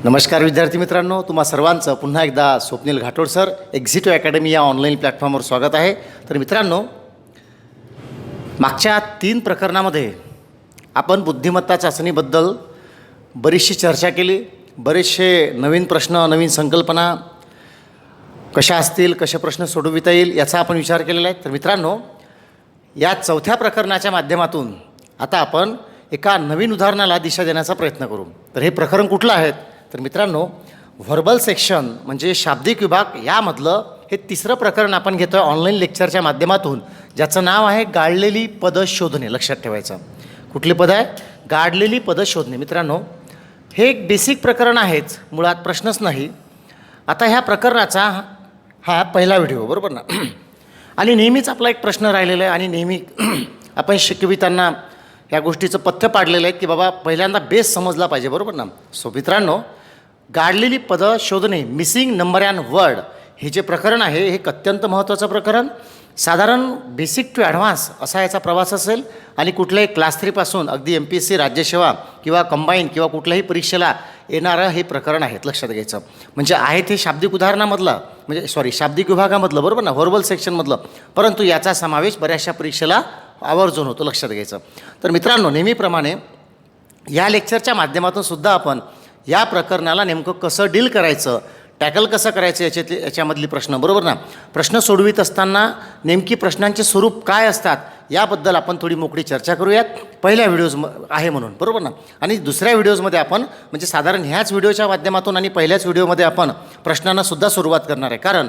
नमस्कार विद्यार्थी मित्रांनो, तुम्हा सर्वांचं पुन्हा एकदा स्वप्नील घाटोड सर एक्झिटिव्ह अकॅडमी या ऑनलाईन प्लॅटफॉर्मवर स्वागत आहे. तर मित्रांनो, मागच्या 3 प्रकरणामध्ये आपण बुद्धिमत्ता चाचणीबद्दल बरीचशी चर्चा केली. बरेचसे नवीन प्रश्न, नवीन संकल्पना कशा असतील, कसे प्रश्न सोडविता येईल याचा आपण विचार केलेला आहे. तर मित्रांनो, या 4थ्या प्रकरणाच्या माध्यमातून आता आपण एका नवीन उदाहरणाला दिशा देण्याचा प्रयत्न करू. तर हे प्रकरण कुठलं आहे? तर मित्रांनो, व्हर्बल सेक्शन म्हणजे शाब्दिक विभाग यामधलं हे 3रं प्रकरण आपण घेतो आहे ऑनलाईन लेक्चरच्या माध्यमातून, ज्याचं नाव आहे गाडलेली पदं शोधणे. लक्षात ठेवायचं, कुठली पदं आहे? गाडलेली पदं शोधणे. मित्रांनो, हे एक बेसिक प्रकरण आहेच, मुळात प्रश्नच नाही. आता ह्या प्रकरणाचा हा पहिला व्हिडिओ, बरोबर ना? आणि नेहमीच आपला एक प्रश्न राहिलेला आहे आणि नेहमी आपण शिकविताना या गोष्टीचं पथ्य पाडलेलं आहे की बाबा पहिल्यांदा बेस समजला पाहिजे, बरोबर ना? सो मित्रांनो, गाडलेली पदं शोधणे, मिसिंग नंबर अँड वर्ड, हे जे प्रकरण आहे हे एक अत्यंत महत्त्वाचं प्रकरण. साधारण बेसिक टू ॲडव्हान्स असा याचा प्रवास असेल आणि कुठल्याही क्लास 3 पासून अगदी MPSC, राज्यसेवा किंवा कंबाईन किंवा कुठल्याही परीक्षेला येणारं हे प्रकरण आहे. लक्षात घ्यायचं म्हणजे आहे ते शाब्दिक उदाहरणामधलं, म्हणजे शाब्दिक विभागामधलं, बरोबर ना, व्हर्बल सेक्शनमधलं, परंतु याचा समावेश बऱ्याचशा परीक्षेला आवर्जून होतो. लक्षात घ्यायचं. तर मित्रांनो, नेहमीप्रमाणे या लेक्चरच्या माध्यमातून सुद्धा आपण या प्रकरणाला नेमकं कसं डील करायचं, टॅकल कसं करायचं याच्यामधली प्रश्न, बरोबर ना, प्रश्न सोडवित असताना नेमकी प्रश्नांचे स्वरूप काय असतात याबद्दल आपण थोडी मोकळी चर्चा करूयात. पहिल्या व्हिडिओज आहे म्हणून, बरोबर ना. आणि दुसऱ्या व्हिडिओजमध्ये आपण म्हणजे साधारण ह्याच व्हिडिओच्या माध्यमातून आणि पहिल्याच व्हिडिओमध्ये आपण प्रश्नांनासुद्धा सुरुवात करणार आहे. कारण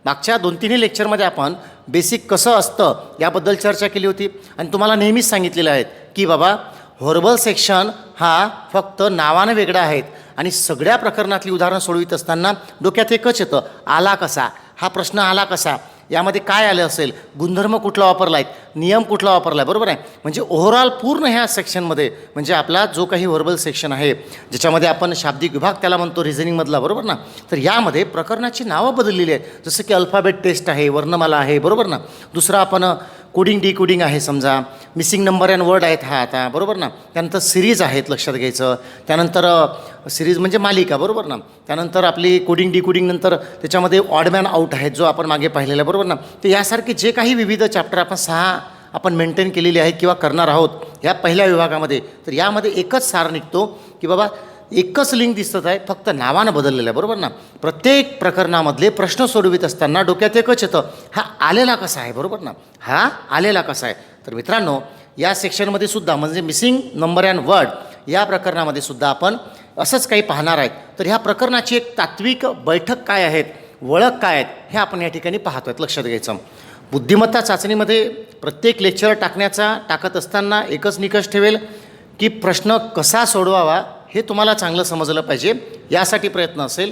मागच्या 2-3 लेक्चरमध्ये आपण बेसिक कसं असतं याबद्दल चर्चा केली होती आणि तुम्हाला नेहमीच सांगितलेलं आहे की बाबा व्हर्बल सेक्शन हा फक्त नावानं वेगळा आहे आणि सगळ्या प्रकरणातली उदाहरणं सोडवित असताना डोक्यात एकच येतं, आला कसा, हा प्रश्न आला कसा, यामध्ये काय आलं असेल, गुणधर्म कुठला वापरला आहे, नियम कुठला वापरला आहे, बरोबर आहे. म्हणजे ओव्हरऑल पूर्ण ह्या सेक्शनमध्ये म्हणजे आपला जो काही व्हर्बल सेक्शन आहे ज्याच्यामध्ये आपण शाब्दिक विभाग त्याला म्हणतो रिझनिंगमधला, बरोबर ना, तर यामध्ये प्रकरणाची नावं बदललेली आहेत. जसं की अल्फाबेट टेस्ट आहे, वर्णमाला आहे, बरोबर ना. दुसरा आपण कोडिंग डिकोडिंग आहे, समजा मिसिंग नंबर अँड वर्ड आहेत हा आता, बरोबर ना. त्यानंतर सिरीज आहेत, लक्षात घ्यायचं. त्यानंतर सिरीज म्हणजे मालिका, बरोबर ना. त्यानंतर आपली कोडिंग डिकोडिंग नंतर त्याच्यामध्ये ऑडमॅन आउट आहेत जो आपण मागे पाहिलेला आहे, बरोबर ना. तर यासारखे जे काही विविध चॅप्टर आपण 6 आपण मेंटेन केलेली आहेत किंवा करणार आहोत ह्या पहिल्या विभागामध्ये, तर यामध्ये एकच सार निघतो की बाबा एकच लिंक दिसत आहे, फक्त नावानं बदललेलं आहे, बरोबर ना. प्रत्येक प्रकरणामधले प्रश्न सोडवित असताना डोक्यात एकच येतं, हा आलेला कसा आहे, बरोबर ना, हा आलेला कसा आहे. तर मित्रांनो, या सेक्शनमध्ये सुद्धा म्हणजे मिसिंग नंबर अँड वर्ड या प्रकरणामध्ये सुद्धा आपण असंच काही पाहणार आहेत. तर ह्या प्रकरणाची एक तात्विक बैठक काय आहेत, ओळख काय आहेत, हे आपण या ठिकाणी पाहतो आहेत. लक्षात घ्यायचं. बुद्धिमत्ता चाचणीमध्ये प्रत्येक लेक्चर टाकत असताना एकच निकष ठेवेल की प्रश्न कसा सोडवावा हे तुम्हाला चांगलं समजलं पाहिजे, यासाठी प्रयत्न असेल.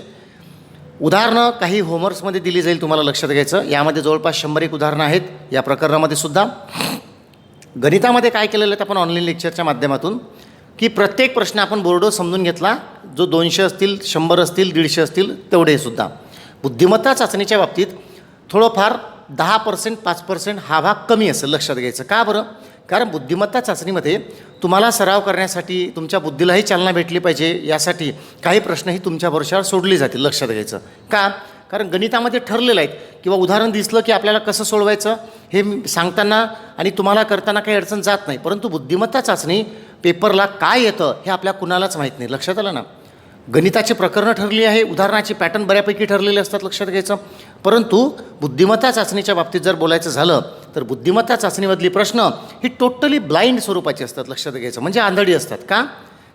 उदाहरणं काही होमवर्क्समध्ये दिली जाईल, तुम्हाला लक्षात घ्यायचं. यामध्ये जवळपास 100 उदाहरणं आहेत या प्रकरणामध्ये सुद्धा. गणितामध्ये काय केलेलं आहे आपण ऑनलाईन लेक्चरच्या माध्यमातून की प्रत्येक प्रश्न आपण बोर्डवर समजून घेतला, जो 200 असतील, 100 असतील, 150 असतील तेवढे सुद्धा. बुद्धिमत्ता चाचणीच्या बाबतीत थोडंफार 10%, 5% हा भाग कमी असेल. लक्षात घ्यायचं. का बरं? कारण बुद्धिमत्ता चाचणीमध्ये तुम्हाला सराव करण्यासाठी तुमच्या बुद्धीलाही चालना भेटली पाहिजे, यासाठी काही प्रश्नही तुमच्या भरोश्यावर सोडले जातील. लक्षात घ्यायचं. का? कारण गणितामध्ये ठरलेलं आहे किंवा उदाहरण दिसलं की आपल्याला कसं सोडवायचं हे सांगताना आणि तुम्हाला करताना काही अडचण जात नाही. परंतु बुद्धिमत्ता चाचणी पेपरला काय येतं हे आपल्या कुणालाच माहीत नाही. लक्षात आलं ना. गणिताची प्रकरणं ठरली आहे, उदाहरणाची पॅटर्न बऱ्यापैकी ठरलेले असतात. लक्षात घ्यायचं. परंतु बुद्धिमत्ता चाचणीच्या बाबतीत जर बोलायचं झालं तर बुद्धिमत्ता चाचणीमधली प्रश्न ही टोटली ब्लाइंड स्वरूपाची असतात. लक्षात घ्यायचं. म्हणजे आंधळी असतात. का?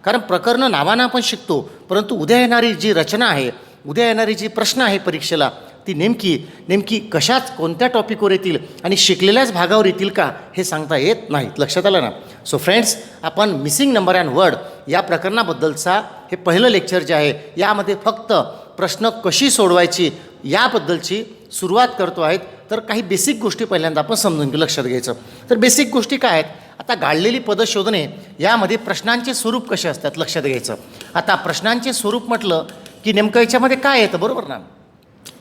कारण प्रकरणं नावानं आपण शिकतो, परंतु उद्या येणारी जी रचना आहे, उद्या येणारी जी प्रश्न आहे परीक्षेला, ती नेमकी कशाच कोणत्या टॉपिकवर येतील आणि शिकलेल्याच भागावर येतील का हे सांगता येत नाहीत. लक्षात आलं ना. सो फ्रेंड्स, आपण मिसिंग नंबर अँड वर्ड या प्रकरणाबद्दलचा हे पहिलं लेक्चर जे आहे यामध्ये फक्त प्रश्न कशी सोडवायची याबद्दलची सुरुवात करतो आहेत. तर काही बेसिक गोष्टी पहिल्यांदा आपण समजून घेऊ. लक्षात घ्यायचं. तर बेसिक गोष्टी काय आहेत? आता गाडलेली पदं शोधणे यामध्ये प्रश्नांचे स्वरूप कसे असतात लक्षात घ्यायचं. आता प्रश्नांचे स्वरूप म्हटलं की नेमकं याच्यामध्ये काय येतं, बरोबर ना.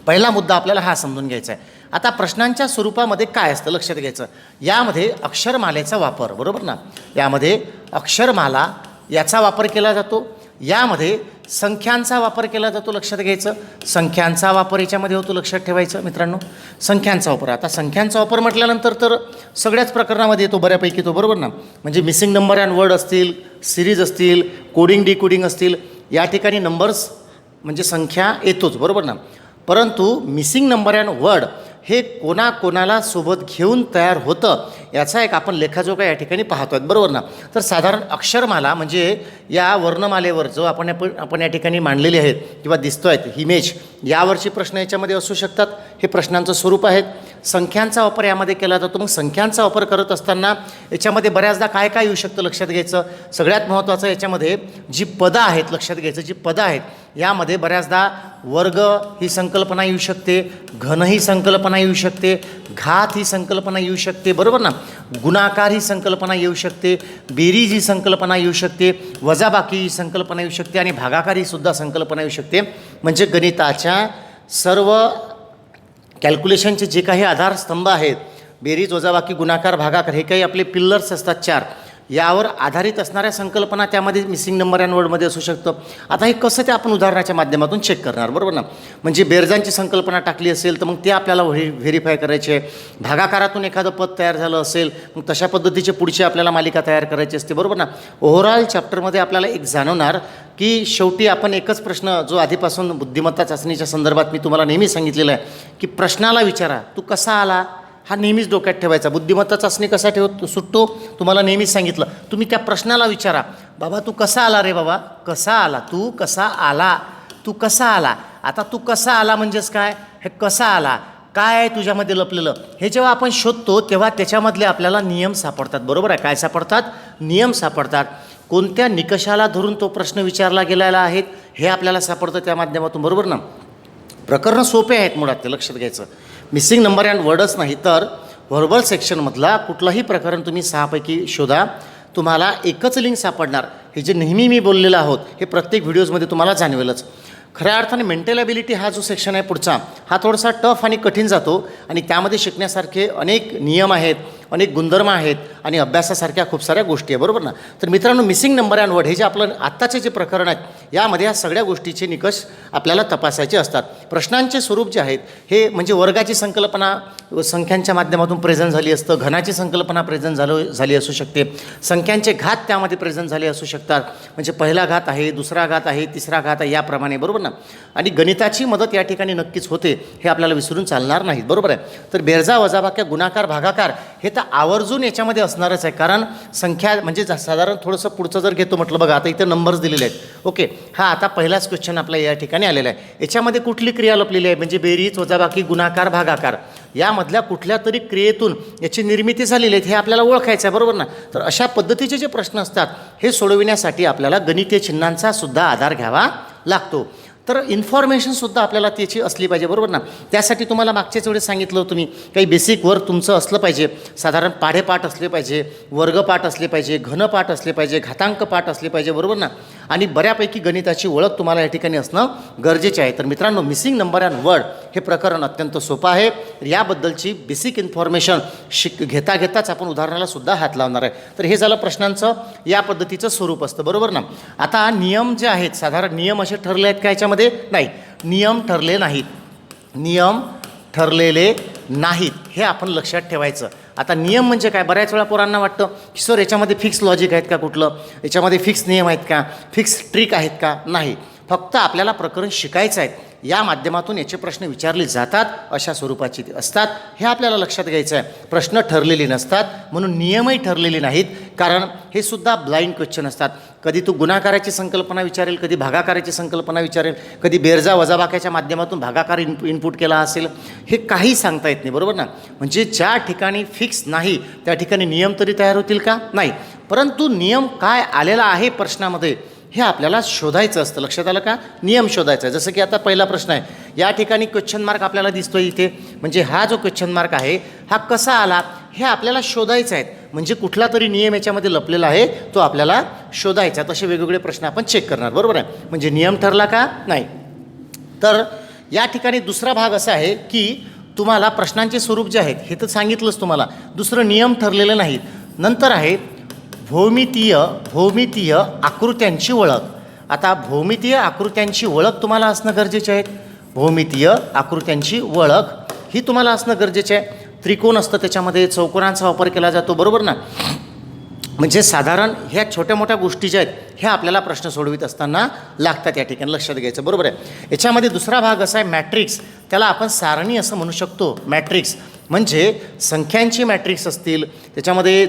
पहिला मुद्दा आपल्याला हा समजून घ्यायचा आहे. आता प्रश्नांच्या स्वरूपामध्ये काय असतं लक्षात घ्यायचं. यामध्ये अक्षरमालेचा वापर, बरोबर ना, यामध्ये अक्षरमाला याचा वापर केला जातो. यामध्ये संख्यांचा वापर केला जातो, लक्षात घ्यायचं. संख्यांचा वापर याच्यामध्ये होतो, लक्षात ठेवायचं मित्रांनो. संख्यांचा वापर, आता संख्यांचा वापर म्हटल्यानंतर तर सगळ्याच प्रकरणामध्ये येतो बऱ्यापैकी तो, बरोबर ना. म्हणजे मिसिंग नंबर अँड वर्ड असतील, सिरीज असतील, कोडिंग डिकोडिंग असतील, या ठिकाणी नंबर्स म्हणजे संख्या येतोच, बरोबर ना. परंतु मिसिंग नंबर अँड वर्ड हे कोणाकोणाला सोबत घेऊन तयार होतं याचा एक आपण लेखाजोखा या ठिकाणी पाहतो आहेत, बरोबर ना. तर साधारण अक्षरमाला म्हणजे या वर्णमालेवर जो आपण या ठिकाणी मांडलेले आहेत किंवा दिसतो आहेत इमेज, यावरची प्रश्न याच्यामध्ये असू शकतात. हे प्रश्नांचं स्वरूप आहेत. संख्यांचा वापर यामध्ये केला जातो. मग संख्यांचा वापर करत असताना याच्यामध्ये बऱ्याचदा काय काय येऊ शकतं, लक्षात घ्यायचं. सगळ्यात महत्त्वाचं याच्यामध्ये जी पदं आहेत, लक्षात घ्यायचं, जी पदं आहेत यामध्ये बऱ्याचदा वर्ग ही संकल्पना येऊ शकते, घन ही संकल्पना येऊ शकते, घात ही संकल्पना येऊ शकते, बरोबर ना. गुणाकार ही संकल्पना येऊ शकते, बेरीज ही संकल्पना येऊ शकते, वजाबाकी ही संकल्पना येऊ शकते आणि भागाकार ही सुद्धा संकल्पना येऊ शकते. म्हणजे गणिताच्या सर्व कॅल्क्युलेशनचे जे काही आधारस्तंभ आहेत, बेरीज, वजाबाकी, गुणाकार, भागाकार, हे काही आपले पिल्लर्स असतात 4, यावर आधारित असणाऱ्या संकल्पना त्यामध्ये मिसिंग नंबर अँड वर्डमध्ये असू शकतं. आता हे कसं ते आपण उदाहरणाच्या माध्यमातून चेक करणार, बरोबर ना. म्हणजे बेरजांची संकल्पना टाकली असेल तर मग ते आपल्याला व्हेरीफाय करायचे आहे. भागाकारातून एखादं पद तयार झालं असेल मग तशा पद्धतीचे पुढची आपल्याला मालिका तयार करायची असते, बरोबर ना. ओव्हरऑल चॅप्टरमध्ये आपल्याला एक जाणवणार की शेवटी आपण एकच प्रश्न, जो आधीपासून बुद्धिमत्ता चाचणीच्या संदर्भात मी तुम्हाला नेहमी सांगितलेलं आहे की प्रश्नाला विचारा तू कसा आला, हा नेहमीच डोक्यात ठेवायचा. बुद्धिमत्ता चाचणी कसा सुटतो तुम्हाला नेहमीच सांगितलं. तुम्ही त्या प्रश्नाला विचारा, बाबा तू कसा आला रे, बाबा कसा आला, तू कसा आला, तू कसा आला. आता तू कसा आला म्हणजेच काय, हे कसा आला, काय आहे तुझ्यामध्ये लपलेलं, हे जेव्हा आपण शोधतो तेव्हा त्याच्यामधले आपल्याला नियम सापडतात, बरोबर आहे. काय सापडतात, नियम सापडतात. कोणत्या निकषाला धरून तो प्रश्न विचारला गेलेला आहे हे आपल्याला सापडतं त्या माध्यमातून, बरोबर ना. प्रकरणं सोपे आहेत मुळात, ते लक्षात घ्यायचं. मिसिंग नंबर अँड वर्डच नाही तर व्हर्बल सेक्शनमधला कुठलंही प्रकरण तुम्ही 6 पैकी शोधा, तुम्हाला एकच लिंक सापडणार. हे जे नेहमी मी बोललेलं आहोत हे प्रत्येक व्हिडिओजमध्ये तुम्हाला जाणवेलच. खऱ्या अर्थाने मेंटल ॲबिलिटी हा जो सेक्शन आहे पुढचा, हा थोडासा टफ आणि कठीण जातो आणि त्यामध्ये शिकण्यासारखे अनेक नियम आहेत, अनेक गुणधर्म आहेत आणि अभ्यासासारख्या खूप साऱ्या गोष्टी आहे, बरोबर ना. तर मित्रांनो, मिसिंग नंबर अँड वर्ड हे जे आपलं आत्ताचे जे प्रकरण आहेत यामध्ये या सगळ्या गोष्टीचे निकष आपल्याला तपासायचे असतात. प्रश्नांचे स्वरूप जे आहेत हे म्हणजे वर्गाची संकल्पना संख्यांच्या माध्यमातून प्रेझेंट झाली असतं, घनाची संकल्पना प्रेझेंट झाली असू शकते, संख्यांचे घात त्यामध्ये प्रेझेंट झाले असू शकतात. म्हणजे पहिला घात आहे, दुसरा घात आहे, तिसरा घात आहे, याप्रमाणे, बरोबर ना. आणि गणिताची मदत या ठिकाणी नक्कीच होते, हे आपल्याला विसरून चालणार नाही, बरोबर आहे. तर बेरजा, वजाबाक्या, गुणाकार, भागाकार हे तर आवर्जून याच्यामध्ये असणारच आहे. कारण संख्या म्हणजे साधारण थोडंसं पुढचं जर घेतो म्हटलं, बघा आता इथे नंबर्स दिलेले आहेत, ओके. हा आता पहिलाच क्वेश्चन आपला या ठिकाणी आलेला आहे. याच्यामध्ये कुठली क्रिया लपलेली आहे, म्हणजे बेरीज, वजाबाकी, गुणाकार, भागाकार यामधल्या कुठल्या तरी क्रियेतून याची निर्मिती झालेली आहे, हे आपल्याला ओळखायचं आहे, बरोबर ना. तर अशा पद्धतीचे जे प्रश्न असतात हे सोडविण्यासाठी आपल्याला गणितीय चिन्हांचा सुद्धा आधार घ्यावा लागतो. तर इन्फॉर्मेशनसुद्धा आपल्याला त्याची असली पाहिजे, बरोबर ना. त्यासाठी तुम्हाला मागच्याच वेळेस सांगितलं होतं मी, काही बेसिक वर्क तुमचं असलं पाहिजे. साधारण पाढेपाठ असले पाहिजे, वर्गपाठ असले पाहिजे, घनपाठ असले पाहिजे, घातांक पाठ असले पाहिजे, बरोबर ना. आणि बऱ्यापैकी गणिताची ओळख तुम्हाला या ठिकाणी असणं गरजेचे आहे. तर मित्रांनो, मिसिंग नंबर अँड वर्ड हे प्रकरण अत्यंत सोपं आहे. याबद्दलची बेसिक इन्फॉर्मेशन घेता घेताच आपण उदाहरणाला सुद्धा हात लावणार आहे. तर हे झालं प्रश्नांचं या पद्धतीचं स्वरूप असतं, बरोबर ना. आता नियम जे आहेत, साधारण नियम असे ठरले आहेत का याच्यामध्ये, नाही, नियम ठरले नाहीत, नियम ठरलेले नाहीत, हे आपण लक्षात ठेवायचं. आता नियम म्हणजे काय, बऱ्याच वेळा पोरांना वाटतं की सर याच्यामध्ये फिक्स लॉजिक आहेत का, कुठलं याच्यामध्ये फिक्स नियम आहेत का, फिक्स ट्रिक आहेत का. नाही, फक्त आपल्याला प्रकरण शिकायचं आहे. या माध्यमातून याचे प्रश्न विचारले जातात, अशा स्वरूपाचे ते असतात, हे आपल्याला लक्षात घ्यायचं आहे. प्रश्न ठरलेले नसतात म्हणून नियमही ठरलेले नाहीत, कारण हे सुद्धा ब्लाइंड क्वेश्चन असतात. कधी तू गुणाकाराची संकल्पना विचारेल, कधी भागाकाराची संकल्पना विचारेल, कधी बेरजा वजाबाक्याच्या माध्यमातून भागाकार इनपुट केला असेल, हे काही सांगता येत नाही, बरोबर ना. म्हणजे ज्या ठिकाणी फिक्स नाही त्या ठिकाणी नियम तरी तयार होतील का, नाही. परंतु नियम काय आलेला आहे प्रश्नामध्ये हे आपल्याला शोधायचं असतं, लक्षात आलं का. नियम शोधायचा आहे. जसं की आता पहिला प्रश्न आहे, या ठिकाणी क्वेश्चन मार्क आपल्याला दिसतोय इथे, म्हणजे हा जो क्वेश्चन मार्क आहे हा कसा आला हे आपल्याला शोधायचं आहे. म्हणजे कुठला तरी नियम याच्यामध्ये लपलेला आहे तो आपल्याला शोधायचा. तसे वेगवेगळे प्रश्न आपण चेक करणार, बरोबर आहे. म्हणजे नियम ठरला का, नाही. तर या ठिकाणी दुसरा भाग असा आहे की तुम्हाला प्रश्नांचे स्वरूप जे आहेत हे तर सांगितलंच तुम्हाला, दुसरं नियम ठरलेलं नाहीत. नंतर आहे भौमितीय आकृत्यांची ओळख. आता भौमितीय आकृत्यांची ओळख तुम्हाला असणं गरजेचे आहे. भौमितीय आकृत्यांची ओळख ही तुम्हाला असणं गरजेचे आहे. त्रिकोण असतं, त्याच्यामध्ये चौकोनांचा वापर केला जातो, बरोबर ना. म्हणजे साधारण ह्या छोट्या मोठ्या गोष्टी ज्या आहेत ह्या आपल्याला प्रश्न सोडवित असताना लागतात, या ठिकाणी लक्षात घ्यायचं, बरोबर आहे. याच्यामध्ये दुसरा भाग असा आहे मॅट्रिक्स. त्याला आपण सारणी असं म्हणू शकतो. मॅट्रिक्स म्हणजे संख्यांची मॅट्रिक्स असतील, त्याच्यामध्ये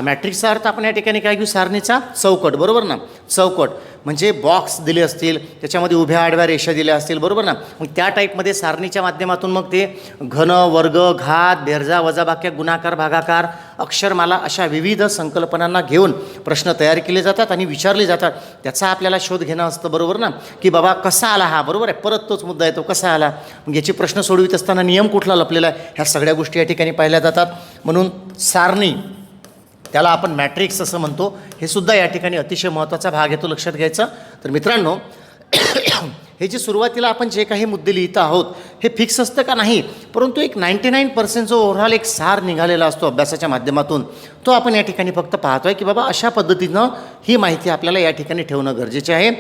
मॅट्रिक्सचा अर्थ आपण या ठिकाणी काय घेऊ, सारणीचा चौकट, बरोबर ना. चौकट म्हणजे बॉक्स दिले असतील, त्याच्यामध्ये उभ्या आडव्या रेषा दिल्या असतील, बरोबर ना. मग त्या टाईपमध्ये सारणीच्या माध्यमातून मग ते घन, वर्ग, घात, बेरजा, वजाबाक्या, गुणाकार, भागाकार, अक्षरमाला अशा विविध संकल्पनांना घेऊन प्रश्न तयार केले जातात आणि विचारले जातात. त्याचा आपल्याला शोध घेणं असतं, बरोबर ना, की बाबा कसा आला हा, बरोबर आहे. परत तोच मुद्दा येतो, कसा आला. मग याचे प्रश्न सोडवित असताना नियम कुठला लपलेला आहे, ह्या सगळ्या गोष्टी या ठिकाणी पाहिल्या जातात. म्हणून सारणी, त्याला आपण मॅट्रिक्स असं म्हणतो. हे सुद्धा या ठिकाणी अतिशय महत्त्वाचा भाग येतो, लक्षात घ्यायचा. तर मित्रांनो, हे जे सुरुवातीला आपण जे काही मुद्दे लिहित आहोत हे फिक्स असतं का नाही, परंतु एक 99% जो ओव्हरऑल एक सार निघालेला असतो अभ्यासाच्या माध्यमातून, तो आपण या ठिकाणी फक्त पाहतो आहे की बाबा अशा पद्धतीनं ही माहिती आपल्याला या ठिकाणी ठेवणं गरजेचे आहे,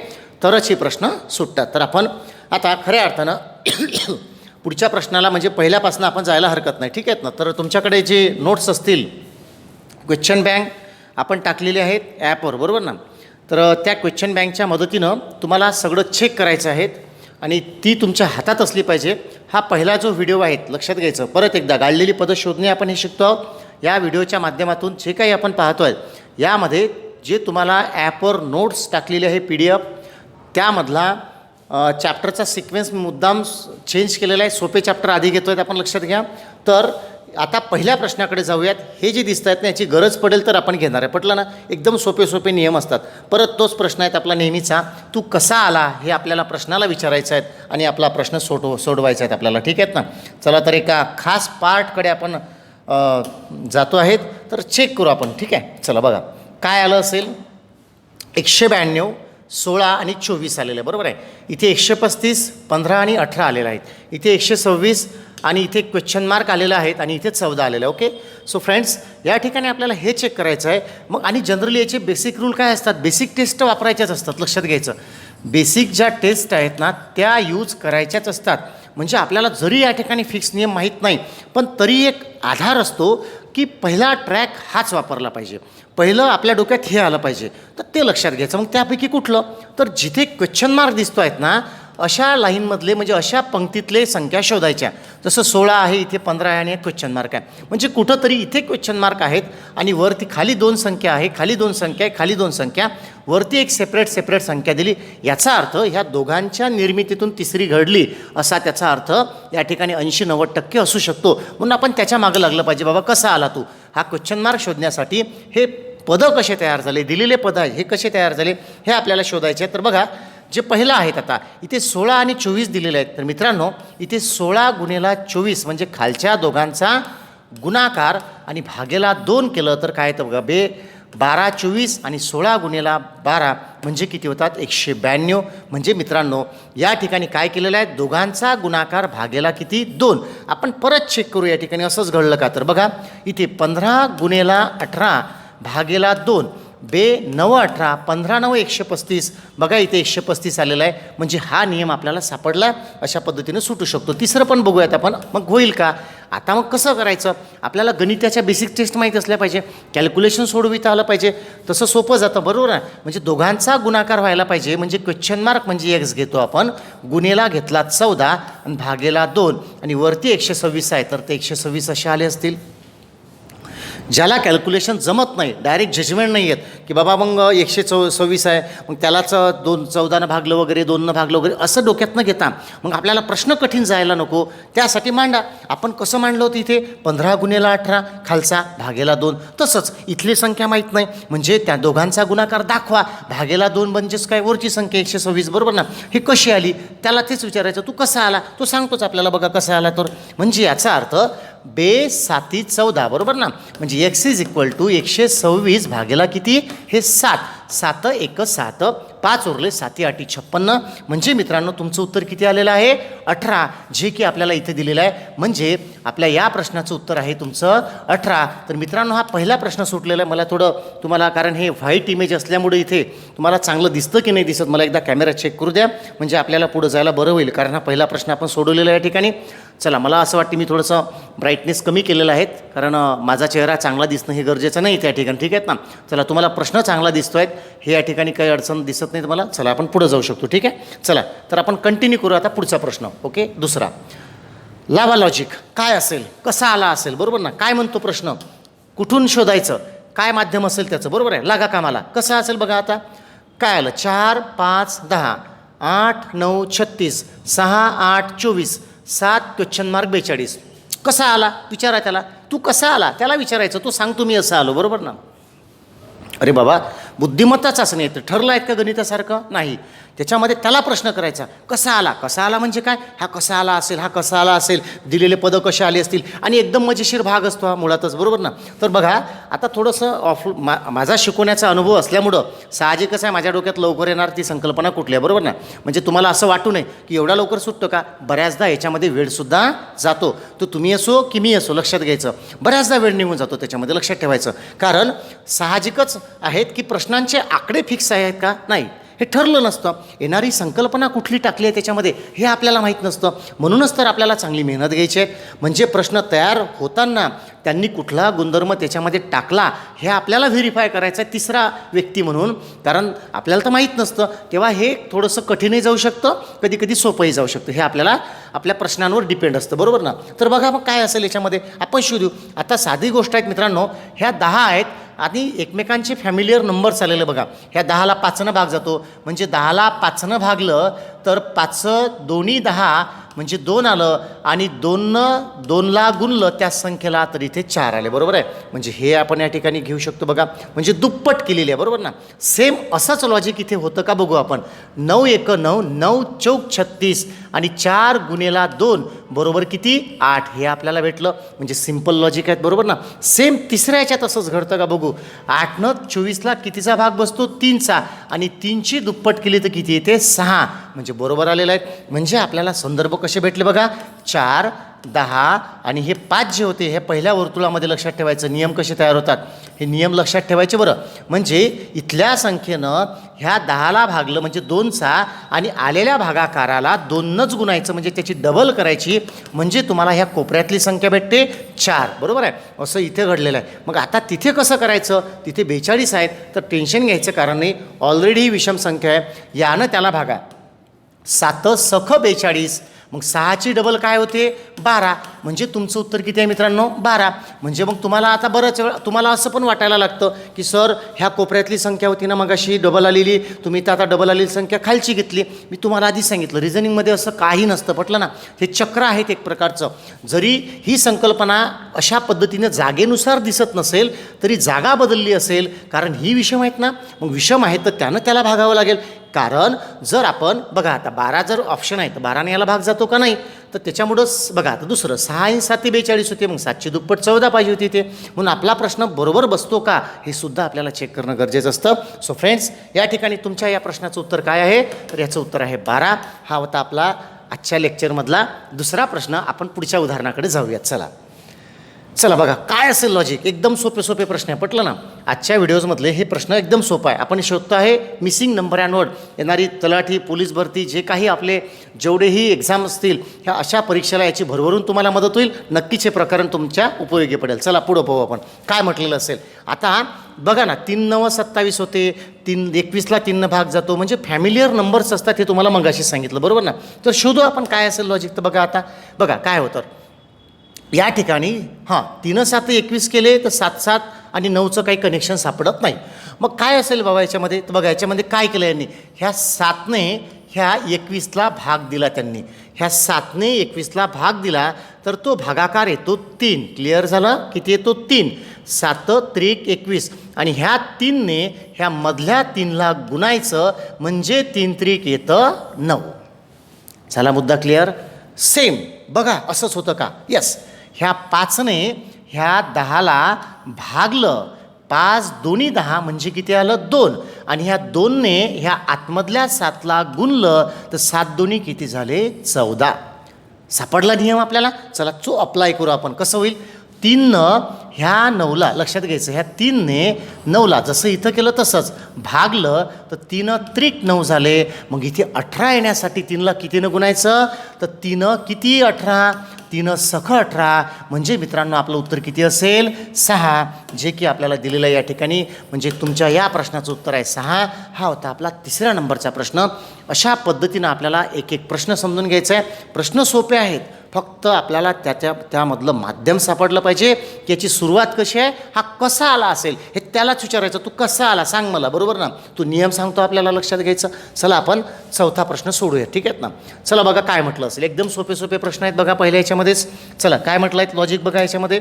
तरच हे प्रश्न सुटतात. तर आपण आता खऱ्या अर्थानं पुढच्या प्रश्नाला म्हणजे पहिल्यापासून आपण जायला हरकत नाही, ठीक आहेत ना. तर तुमच्याकडे जे नोट्स असतील, क्वेश्चन बँक आपण टाकलेले आहेत ॲपवर, बरोबर ना. तर त्या क्वेश्चन बँकच्या मदतीनं तुम्हाला सगळं चेक करायचं आहे आणि ती तुमच्या हातात असली पाहिजे. हा पहिला जो व्हिडिओ आहे, लक्षात घ्यायचं. परत एकदा गाळलेली पदं शोधणे आपण हे शिकतो आहोत. या व्हिडिओच्या माध्यमातून जे काही आपण पाहतो आहे यामध्ये जे तुम्हाला ॲपवर नोट्स टाकलेले आहे PDF, त्यामधला चॅप्टरचा सिक्वेन्स मुद्दाम चेंज केलेला आहे. सोपे चॅप्टर आधी घेतो आहेत आपण, लक्षात घ्या. तर आता पहिल्या प्रश्नाकडे जाऊयात. हे जे दिसत आहेत ना, याची गरज पडेल तर आपण घेणार आहे, पटलं ना. एकदम सोपे सोपे नियम असतात. परत तोच प्रश्न आहे आपला नेहमीचा, तू कसा आला, हे आपल्याला प्रश्नाला विचारायचं आहे आणि आपला प्रश्न सोडवायचा आहे आपल्याला, ठीक आहेत ना. चला तर एका खास पार्टकडे आपण जातो आहेत, तर चेक करू आपण, ठीक आहे. चला बघा काय आलं असेल. 192, 16 आणि 24 आलेलं आहे, बरोबर आहे. इथे 135, 15 आणि 18 आलेलं आहेत. इथे 126 आणि इथे क्वेश्चन मार्क आलेला आहेत आणि इथे 14 आलेलं आहे. ओके. सो फ्रेंड्स, या ठिकाणी आपल्याला हे चेक करायचं आहे. मग आणि जनरली याचे बेसिक रूल काय असतात, बेसिक टेस्ट वापरायच्याच असतात, लक्षात घ्यायचं. बेसिक ज्या टेस्ट आहेत ना त्या यूज करायच्याच असतात. म्हणजे आपल्याला जरी या ठिकाणी फिक्स नियम माहीत नाही, पण तरी एक आधार असतो की पहिला ट्रॅक हाच वापरला पाहिजे, पहिलं आपल्या डोक्यात हे आलं पाहिजे, तर ते लक्षात घ्यायचं. मग त्यापैकी कुठलं, तर जिथे क्वेश्चन मार्क दिसतो आहेत ना अशा लाईनमधले म्हणजे अशा पंक्तीतले संख्या शोधायच्या. जसं 16 आहे, इथे 15 आहे आणि क्वेश्चन मार्क आहे. म्हणजे कुठंतरी इथे क्वेश्चन मार्क आहेत आणि वरती खाली 2 संख्या आहे, खाली 2 संख्या आहे, खाली 2 संख्या, वरती एक सेपरेट संख्या दिली. याचा अर्थ ह्या दोघांच्या निर्मितीतून तिसरी घडली असा त्याचा अर्थ या ठिकाणी 80-90% असू शकतो. म्हणून आपण त्याच्या मागं लागलं पाहिजे. बाबा कसा आला तू, हा क्वेश्चन मार्क शोधण्यासाठी हे पदं कसे तयार झाले, दिलेले पदं आहेत हे कसे तयार झाले हे आपल्याला शोधायचे आहे. तर बघा जे पहिलं आहेत, आता इथे 16 आणि 24 दिलेले आहेत. तर मित्रांनो, इथे 16 गुणिले 24 म्हणजे खालच्या दोघांचा गुणाकार आणि भागेला 2 केलं तर काय तर बघा 12, 24 आणि 16 गुणिले 12 म्हणजे किती होतात, 192. म्हणजे मित्रांनो या ठिकाणी काय केलेलं आहे, दोघांचा गुणाकार भागेला किती 2. आपण परत चेक करू या ठिकाणी असंच घडलं का. तर बघा इथे 15 गुणिले 18 भागेला 2, 9, 18, 15, 9, 135. बघा इथे 135 आलेला आहे. म्हणजे हा नियम आपल्याला सापडला, अशा पद्धतीने सुटू शकतो. तिसरं पण बघूयात आपण, मग होईल का. आता मग कसं करायचं, आपल्याला गणिताच्या बेसिक टेस्ट माहीत असल्या पाहिजे, कॅल्क्युलेशन सोडविता आलं पाहिजे, तसं सोपं जातं, बरोबर आहे. म्हणजे दोघांचा गुणाकार व्हायला पाहिजे. म्हणजे क्वेश्चन मार्क म्हणजे x घेतो आपण, गुणेला घेतला 14 आणि भागेला 2 आणि वरती 126 आहे, तर ते 126 असे आले असतील. ज्याला कॅल्क्युलेशन जमत नाही, डायरेक्ट जजमेंट नाही येत की बाबा मग 126 आहे, मग त्यालाच 14नं भागलं वगैरे, 2नं भागलं वगैरे, असं डोक्यात न घेता मग आपल्याला प्रश्न कठीण जायला नको, त्यासाठी मांडा. आपण कसं मांडलं होतं इथे 15 गुणिले 18 खालचा भागेला 2. तसंच इथली संख्या माहीत नाही म्हणजे त्या दोघांचा गुणाकार दाखवा, भागेला 2 म्हणजेच काय वरची संख्या 126, बरोबर ना. हे कशी आली त्याला तेच विचारायचं, तू कसा आला, तो सांगतोच आपल्याला बघा कसा आला. तर म्हणजे याचा अर्थ 7 14, बरोबर ना. म्हणजे x = 126 भागेला किती, हे 7, 7 1 7, 5 उरले 7 8 56. म्हणजे मित्रांनो तुमचं उत्तर किती आलेलं आहे 18, जे की आपल्याला इथे दिलेलं आहे. म्हणजे आपल्या या प्रश्नाचं उत्तर आहे तुमचं 18. तर मित्रांनो हा पहिला प्रश्न सुटलेला आहे. मला थोडं तुम्हाला, कारण हे व्हाईट इमेज असल्यामुळे इथे तुम्हाला चांगलं दिसतं की नाही दिसत, मला एकदा कॅमेरा चेक करू द्या, म्हणजे आपल्याला पुढं जायला बरं होईल. कारण हा पहिला प्रश्न आपण सोडवलेला आहे या ठिकाणी. चला, मला असं वाटतं मी थोडंसं ब्राईटनेस कमी केलेलं आहे, कारण माझा चेहरा चांगला दिसणं हे गरजेचं नाही त्या ठिकाणी. ठीक आहेत ना. चला, तुम्हाला प्रश्न चांगला दिसतो आहे हे या ठिकाणी काही अडचण दिसत नाही तुम्हाला. चला आपण पुढं जाऊ शकतो. ठीक आहे. चला तर आपण कंटिन्यू करू आता पुढचा प्रश्न. ओके, दुसरा लावा लॉजिक काय असेल, कसा आला असेल, बरोबर ना. काय म्हणतो प्रश्न, कुठून शोधायचं, काय माध्यम असेल त्याचं, बरोबर आहे. लागा कामाला. कसं असेल बघा आता. काय आलं 4 5 10 8 9 36 6 8 24 7 क्वेश्चन मार्क 42. कसा आला विचारा त्याला. तू कसा आला त्याला विचारायचं. तो सांगतो मी असं आलो, बरोबर ना. अरे बाबा, बुद्धिमत्ता चाचणी येतं, ठरलं आहेत का गणितासारखं नाही. त्याच्यामध्ये त्याला प्रश्न करायचा, कसा आला. कसा आला म्हणजे काय, हा कसा आला असेल, हा कसा आला असेल, दिलेले पदं कसे आले असतील, आणि एकदम मजेशीर भाग असतो हा मुळातच, बरोबर ना. तर बघा आता थोडंसं माझा शिकवण्याचा अनुभव असल्यामुळं साहजिकच आहे माझ्या डोक्यात लवकर येणार ती संकल्पना कुठली आहे, बरोबर ना. म्हणजे तुम्हाला असं वाटू नये की एवढा लवकर सुटतो का. बऱ्याचदा याच्यामध्ये वेळसुद्धा जातो. तो तुम्ही असो की मी असो, लक्षात घ्यायचं. बऱ्याचदा वेळ निघून जातो त्याच्यामध्ये, लक्षात ठेवायचं. कारण साहजिकच आहेत की प्रश्नांचे आकडे फिक्स आहेत का नाही हे ठरलं नसतं. येणारी संकल्पना कुठली टाकली आहे त्याच्यामध्ये हे आपल्याला माहीत नसतं. म्हणूनच तर आपल्याला चांगली मेहनत घ्यायची आहे. म्हणजे प्रश्न तयार होताना त्यांनी कुठला गुणधर्म त्याच्यामध्ये टाकला हे आपल्याला व्हेरीफाय करायचं आहे तिसरा व्यक्ती म्हणून. कारण आपल्याला तर माहीत नसतं, तेव्हा हे थोडंसं कठीणही जाऊ शकतं, कधी कधी सोपंही जाऊ शकतं. हे आपल्याला आपल्या प्रश्नांवर डिपेंड असतं, बरोबर ना. तर बघा मग काय असेल याच्यामध्ये आपण शोधू. आता साधी गोष्ट आहेत मित्रांनो, ह्या 10 आहेत आणि एकमेकांचे फॅमिलियर नंबर्स आलेले बघा. ह्या 10ला 5नं भाग जातो, म्हणजे 10ला 5नं भागलं तर 5 दोन्ही 10 म्हणजे 2 आलं, आणि 2ला गुणलं त्या संख्येला तर इथे 4 आले, बरोबर आहे. म्हणजे हे आपण या ठिकाणी घेऊ शकतो बघा, म्हणजे दुप्पट केलेली आहे, बरोबर ना. सेम असंच लॉजिक इथे होतं का बघू आपण. 9 1 9 9 चौक 36 आणि 4 गुणेला 2 बरोबर किती 8 हे आपल्याला भेटलं. म्हणजे सिम्पल लॉजिक आहेत, बरोबर ना. सेम तिसऱ्या याच्यात असंच घडतं का बघू. 8नं 24ला कितीचा भाग बसतो 3चा, आणि 3ची दुप्पट केली तर किती येते 6, म्हणजे बरोबर आलेलं आहे. म्हणजे आपल्याला संदर्भ कसे भेटले बघा. 4 10 आणि हे 5 जे होते हे पहिल्या वर्तुळामध्ये लक्षात ठेवायचं. नियम कसे तयार होतात हे नियम लक्षात ठेवायचे बरं. म्हणजे इथल्या संख्येनं ह्या 10ला भागलं म्हणजे 2चा, आणि आलेल्या भागाकाराला 2नंच गुणायचं म्हणजे त्याची डबल करायची, म्हणजे तुम्हाला ह्या कोपऱ्यातली संख्या भेटते 4, बरोबर आहे. असं इथे घडलेलं आहे. मग आता तिथे कसं करायचं. तिथे 42 आहेत तर टेन्शन घ्यायचं कारण नाही, ऑलरेडी ही विषम संख्या आहे. यानं त्याला भागा 7 सख 42, मग 6ची डबल काय होते 12, म्हणजे तुमचं उत्तर किती आहे मित्रांनो 12. म्हणजे मग तुम्हाला आता बरंच वेळ तुम्हाला असं पण वाटायला लागतं की सर ह्या कोपऱ्यातली संख्या होती ना मग अशी डबल आलेली, तुम्ही तर आता डबल आलेली संख्या खालची घेतली. मी तुम्हाला आधी सांगितलं रिझनिंगमध्ये असं काही नसतं, पटलं ना. हे चक्र आहेत एक प्रकारचं. जरी ही संकल्पना अशा पद्धतीनं जागेनुसार दिसत नसेल तरी जागा बदलली असेल, कारण ही विषम आहेत ना, मग विषम आहे तर त्यानं त्याला भागावं लागेल. कारण जर आपण बघा आता 12 जर ऑप्शन आहे तर 12ने याला भाग जातो का नाही, तर त्याच्यामुळंच बघा आता दुसरं 6 आणि 7 42 होते, मग 7ची दुप्पट 14 पाहिजे होती ते. म्हणून आपला प्रश्न बरोबर बसतो का हे सुद्धा आपल्याला चेक करणं गरजेचं असतं. सो फ्रेंड्स, या ठिकाणी तुमच्या या प्रश्नाचं उत्तर काय आहे तर याचं उत्तर आहे 12. हा होता आपला आजच्या लेक्चरमधला दुसरा प्रश्न. आपण पुढच्या उदाहरणाकडे जाऊयात. चला बघा काय असेल लॉजिक. एकदम सोपे प्रश्न आहे, पटलं ना. आजच्या व्हिडिओजमधले हे प्रश्न एकदम सोपं आहे. आपण शोधतो आहे मिसिंग नंबर अँड वर्ड. येणारी तलाठी, पोलीस भरती, जे काही आपले जेवढेही एक्झाम असतील ह्या अशा परीक्षेला याची भरभरून तुम्हाला मदत होईल. नक्कीच हे प्रकरण तुमच्या उपयोगी पडेल. चला पुढं पाहू आपण काय म्हटलेलं असेल. आता बघा ना 3 9 27 होते, 21ला 3 भाग जातो, म्हणजे फॅमिलियर नंबर्स असतात हे तुम्हाला मगाशी सांगितलं, बरोबर ना. तर शोधू आपण काय असेल लॉजिक. तर बघा आता बघा काय होतं या ठिकाणी. 3 7 21 केले तर 7 7 आणि 9चं काही कनेक्शन सापडत नाही. मग काय असेल बाबा याच्यामध्ये. तर बघा याच्यामध्ये काय केलं यांनी, ह्या 7ने ह्या 21ला भाग दिला. त्यांनी ह्या 7ने 21ला भाग दिला तर तो भागाकार येतो 3. क्लिअर झालं. किती येतो 3. 7 त्रिक 21 आणि ह्या 3ने ह्या मधल्या 3ला गुणायचं म्हणजे 3 त्रिक येतं 9. झाला मुद्दा क्लिअर. सेम बघा असंच होतं का. यस. ह्या 5ने ह्या 10ला भागलं, 5 दोन्ही 10 म्हणजे किती आलं 2, आणि ह्या 2ने ह्या आतमधल्या 7ला गुणलं तर 7 दोन्ही किती झाले 14. सापडला नियम आपल्याला. चला तो अप्लाय करू आपण. कसं होईल, 3नं ह्या 9ला लक्षात घ्यायचं, ह्या 3ने 9ला जसं इथं केलं तसंच भागलं तर 3 त्रिक 9 झाले. मग इथे 18 येण्यासाठी 3ला कितीनं गुणायचं तर 3 किती 18, 3 सख 18, म्हणजे मित्रांनो आपलं उत्तर किती असेल 6, जे की आपल्याला दिलेलं आहे या ठिकाणी. म्हणजे तुमच्या या प्रश्नाचं उत्तर आहे 6. हा होता आपला 3ऱ्या नंबरचा प्रश्न. अशा पद्धतीनं आपल्याला एक एक प्रश्न समजून घ्यायचा आहे. प्रश्न सोपे आहेत, फक्त आपल्याला त्यामधलं माध्यम सापडलं पाहिजे की याची सुरुवात कशी आहे, हा कसा आला असेल हे त्यालाच विचारायचं. तू कसा आला सांग मला, बरोबर ना. तू नियम सांगतो आपल्याला लक्षात घ्यायचं. चला आपण चौथा प्रश्न सोडूया, ठीक आहेत ना. चला बघा काय म्हटलं असेल, एकदम सोपे सोपे प्रश्न आहेत बघा पहिल्या याच्यामध्येच. चला काय म्हटलं आहेत लॉजिक बघा याच्यामध्ये.